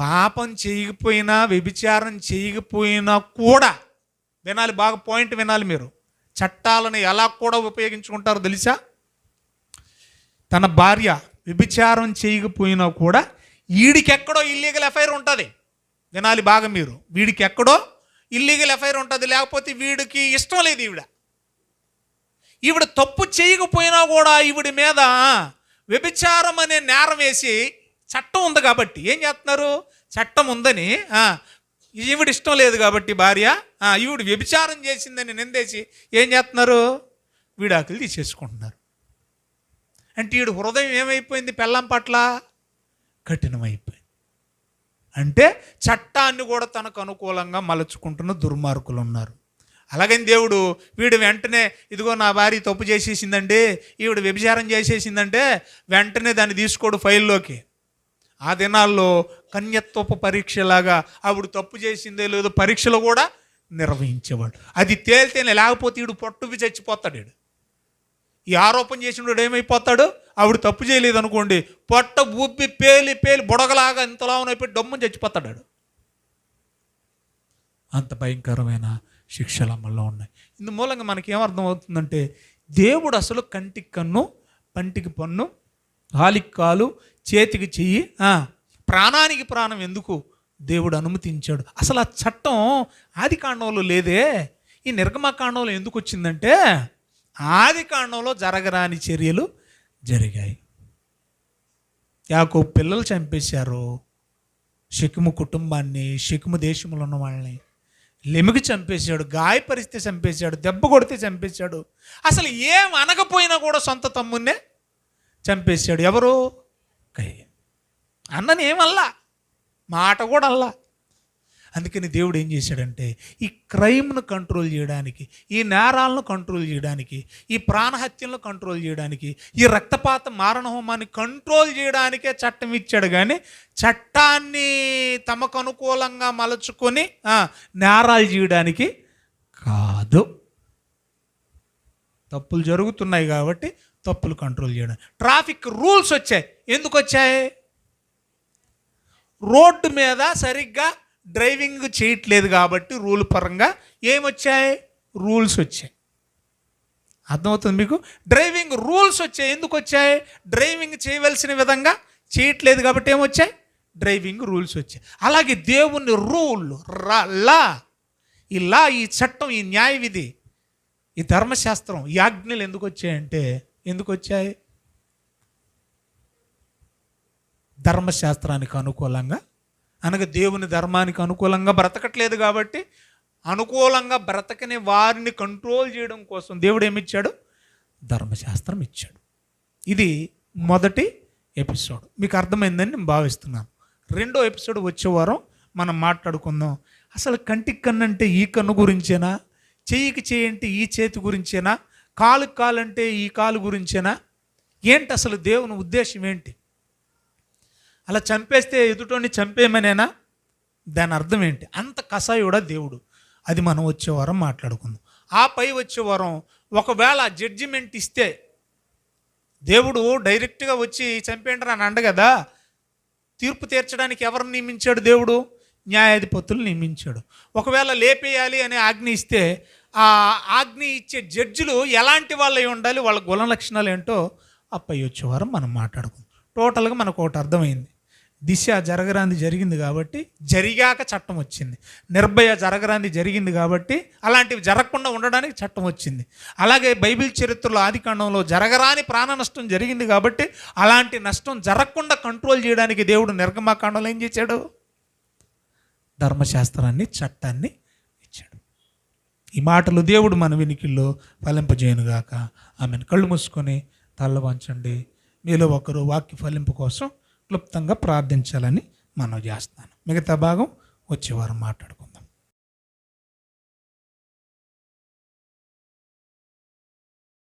పాపం చేయకపోయినా, వ్యభిచారం చేయకపోయినా కూడా, వినాలి బాగా, పాయింట్ వినాలి మీరు, చట్టాలను ఎలా కూడా ఉపయోగించుకుంటారో తెలుసా? తన భార్య వ్యభిచారం చేయకపోయినా కూడా వీడికెక్కడో ఇల్లీగల్ ఎఫైర్ ఉంటుంది. వినాలి బాగా మీరు, వీడికి ఎక్కడో ఇల్లీగల్ ఎఫైర్ ఉంటుంది, లేకపోతే వీడికి ఇష్టం లేదు ఈవిడ తప్పు చేయకపోయినా కూడా ఈవిడి మీద వ్యభిచారం అనే నేరం వేసి, చట్టం ఉంది కాబట్టి ఏం చేస్తున్నారు, చట్టం ఉందని ఈవిడ ఇష్టం లేదు కాబట్టి భార్య ఈవిడ వ్యభిచారం చేసిందని నిందేసి ఏం చేస్తున్నారు, విడాకులు తీసేసుకుంటున్నారు. అంటే ఈవిడ హృదయం ఏమైపోయింది, పెళ్ళాం పట్ల కఠినమైపోయింది. అంటే చట్టాన్ని కూడా తనకు అనుకూలంగా మలుచుకుంటున్న దుర్మార్గులు ఉన్నారు. అలాగని దేవుడు వీడు వెంటనే, ఇదిగో నా భార్య తప్పు చేసేసిందండి, ఈవిడ వ్యభిచారం చేసేసిందంటే వెంటనే దాన్ని తీసుకోడు ఫైల్లోకి. ఆ దినాల్లో కన్యత్వపు పరీక్షలాగా ఆవిడ తప్పు చేసిందే లేదో పరీక్షలు కూడా నిర్వహించేవాడు. అది తేలితేనే, లేకపోతే వీడు పొట్టువి చచ్చిపోతాడు. వీడు ఈ ఆరోపణ చేసినప్పుడు ఏమైపోతాడు, ఆవిడ తప్పు చేయలేదు అనుకోండి, పొట్ట ఉబ్బి పేలి బుడగలాగా ఇంతలా అయిపోయి డమ్మని చచ్చిపోతాడు. అంత భయంకరమైన శిక్షలు అమల్లో ఉన్నాయి. ఇందు మూలంగా మనకి ఏమర్థం అవుతుందంటే, దేవుడు అసలు కంటికి కన్ను, పంటికి పన్ను, కాలికి కాలు, చేతికి చెయ్యి, ప్రాణానికి ప్రాణం ఎందుకు దేవుడు అనుమతించాడు? అసలు ఆ చట్టం ఆది కాండంలో లేదే, ఈ నిర్గమకాండంలో ఎందుకు వచ్చిందంటే, ఆది కాండంలో జరగరాని చర్యలు జరిగాయి. యాకోబు పిల్లలు చంపేశారు, షెకెము కుటుంబాన్ని, షెకెము దేశంలో ఉన్న వాళ్ళని లెమికి చంపేశాడు, గాయపరిస్తే చంపేశాడు, దెబ్బ కొడితే చంపేశాడు. అసలు ఏం అనకపోయినా కూడా సొంత తమ్మున్నే చంపేశాడు. ఎవరు? కయ్యను. అన్నని ఏమల్లా, మాట కూడా అల్లా. అందుకని దేవుడు ఏం చేశాడంటే, ఈ క్రైమ్ను కంట్రోల్ చేయడానికి, ఈ నేరాలను కంట్రోల్ చేయడానికి, ఈ ప్రాణహత్యలను కంట్రోల్ చేయడానికి, ఈ రక్తపాత మారణ హోమాన్ని కంట్రోల్ చేయడానికే చట్టం ఇచ్చాడు. కానీ చట్టాన్ని తమకు అనుకూలంగా మలుచుకొని నేరాలు చేయడానికి కాదు. తప్పులు జరుగుతున్నాయి కాబట్టి తప్పులు కంట్రోల్ చేయడం. ట్రాఫిక్ రూల్స్ వచ్చాయి. ఎందుకు వచ్చాయి? రోడ్డు మీద సరిగ్గా డ్రైవింగ్ చేయట్లేదు కాబట్టి రూల్ పరంగా ఏమొచ్చాయి? రూల్స్ వచ్చాయి. అర్థమవుతుంది మీకు? డ్రైవింగ్ రూల్స్ వచ్చాయి. ఎందుకు వచ్చాయి? డ్రైవింగ్ చేయవలసిన విధంగా చేయట్లేదు కాబట్టి ఏమొచ్చాయి? డ్రైవింగ్ రూల్స్ వచ్చాయి. అలాగే దేవుని రూల్, లా, ఈ చట్టం, ఈ న్యాయ విధి, ఈ ధర్మశాస్త్రం, ఈ ఆజ్ఞలు ఎందుకు వచ్చాయంటే, ఎందుకు వచ్చాయి? ధర్మశాస్త్రానికి అనుకూలంగా, అనగా దేవుని ధర్మానికి అనుకూలంగా బ్రతకట్లేదు కాబట్టి అనుకూలంగా బ్రతకని వారిని కంట్రోల్ చేయడం కోసం దేవుడు ఏమిచ్చాడు? ధర్మశాస్త్రం ఇచ్చాడు. ఇది మొదటి ఎపిసోడ్. మీకు అర్థమైందని నేను భావిస్తున్నాను. రెండో ఎపిసోడ్ వచ్చే వారం మనం మాట్లాడుకుందాం. అసలు కంటికి కన్ను అంటే ఈ కన్ను గురించేనా? చెయ్యికి చెయ్యి అంటే ఈ చేతి గురించేనా? కాలుకి కాలు అంటే ఈ కాలు గురించేనా? ఏంటి అసలు దేవుని ఉద్దేశం ఏంటి? అలా చంపేస్తే ఎదుటోని చంపేయమనేనా? దాని అర్థం ఏంటి? అంత కసాయుడా దేవుడు. అది మనం వచ్చే వారం మాట్లాడుకుందాం. ఆ పై వచ్చే వారం ఒకవేళ జడ్జిమెంట్ ఇస్తే, దేవుడు డైరెక్ట్గా వచ్చి చంపేయండి అని అండ కదా, తీర్పు తీర్చడానికి ఎవరిని నియమించాడు? దేవుడు న్యాయాధిపతులు నియమించాడు. ఒకవేళ లేపేయాలి అనే ఆజ్ఞ ఇస్తే, ఆ ఆజ్ఞ ఇచ్చే జడ్జిలు ఎలాంటి వాళ్ళై ఉండాలి, వాళ్ళ గుణ లక్షణాలు ఏంటో ఆ పై వచ్చే వారం మనం మాట్లాడుకుందాం. టోటల్గా మనకు ఒకటి అర్థమైంది. దిశ జరగరాంది జరిగింది కాబట్టి, జరిగాక చట్టం వచ్చింది. నిర్భయ జరగరాంది జరిగింది కాబట్టి అలాంటివి జరగకుండా ఉండడానికి చట్టం వచ్చింది. అలాగే బైబిల్ చరిత్రలో ఆదికాండంలో జరగరాని ప్రాణ నష్టం జరిగింది కాబట్టి అలాంటి నష్టం జరగకుండా కంట్రోల్ చేయడానికి దేవుడు నిర్గమకాండంలో ఏం చేశాడు? ధర్మశాస్త్రాన్ని, చట్టాన్ని ఇచ్చాడు. ఈ మాటలు దేవుడు మన వినికిల్లో ఫలింపజేయునుగాక. ఆమెను కళ్ళు మూసుకొని తల్ల వంచండి. మీలో ఒకరు వాక్య ఫలింపు కోసం క్లుప్తంగా ప్రార్థించాలని మనవి చేస్తాను. మిగతా భాగం వచ్చే వారం మాట్లాడుకుందాం.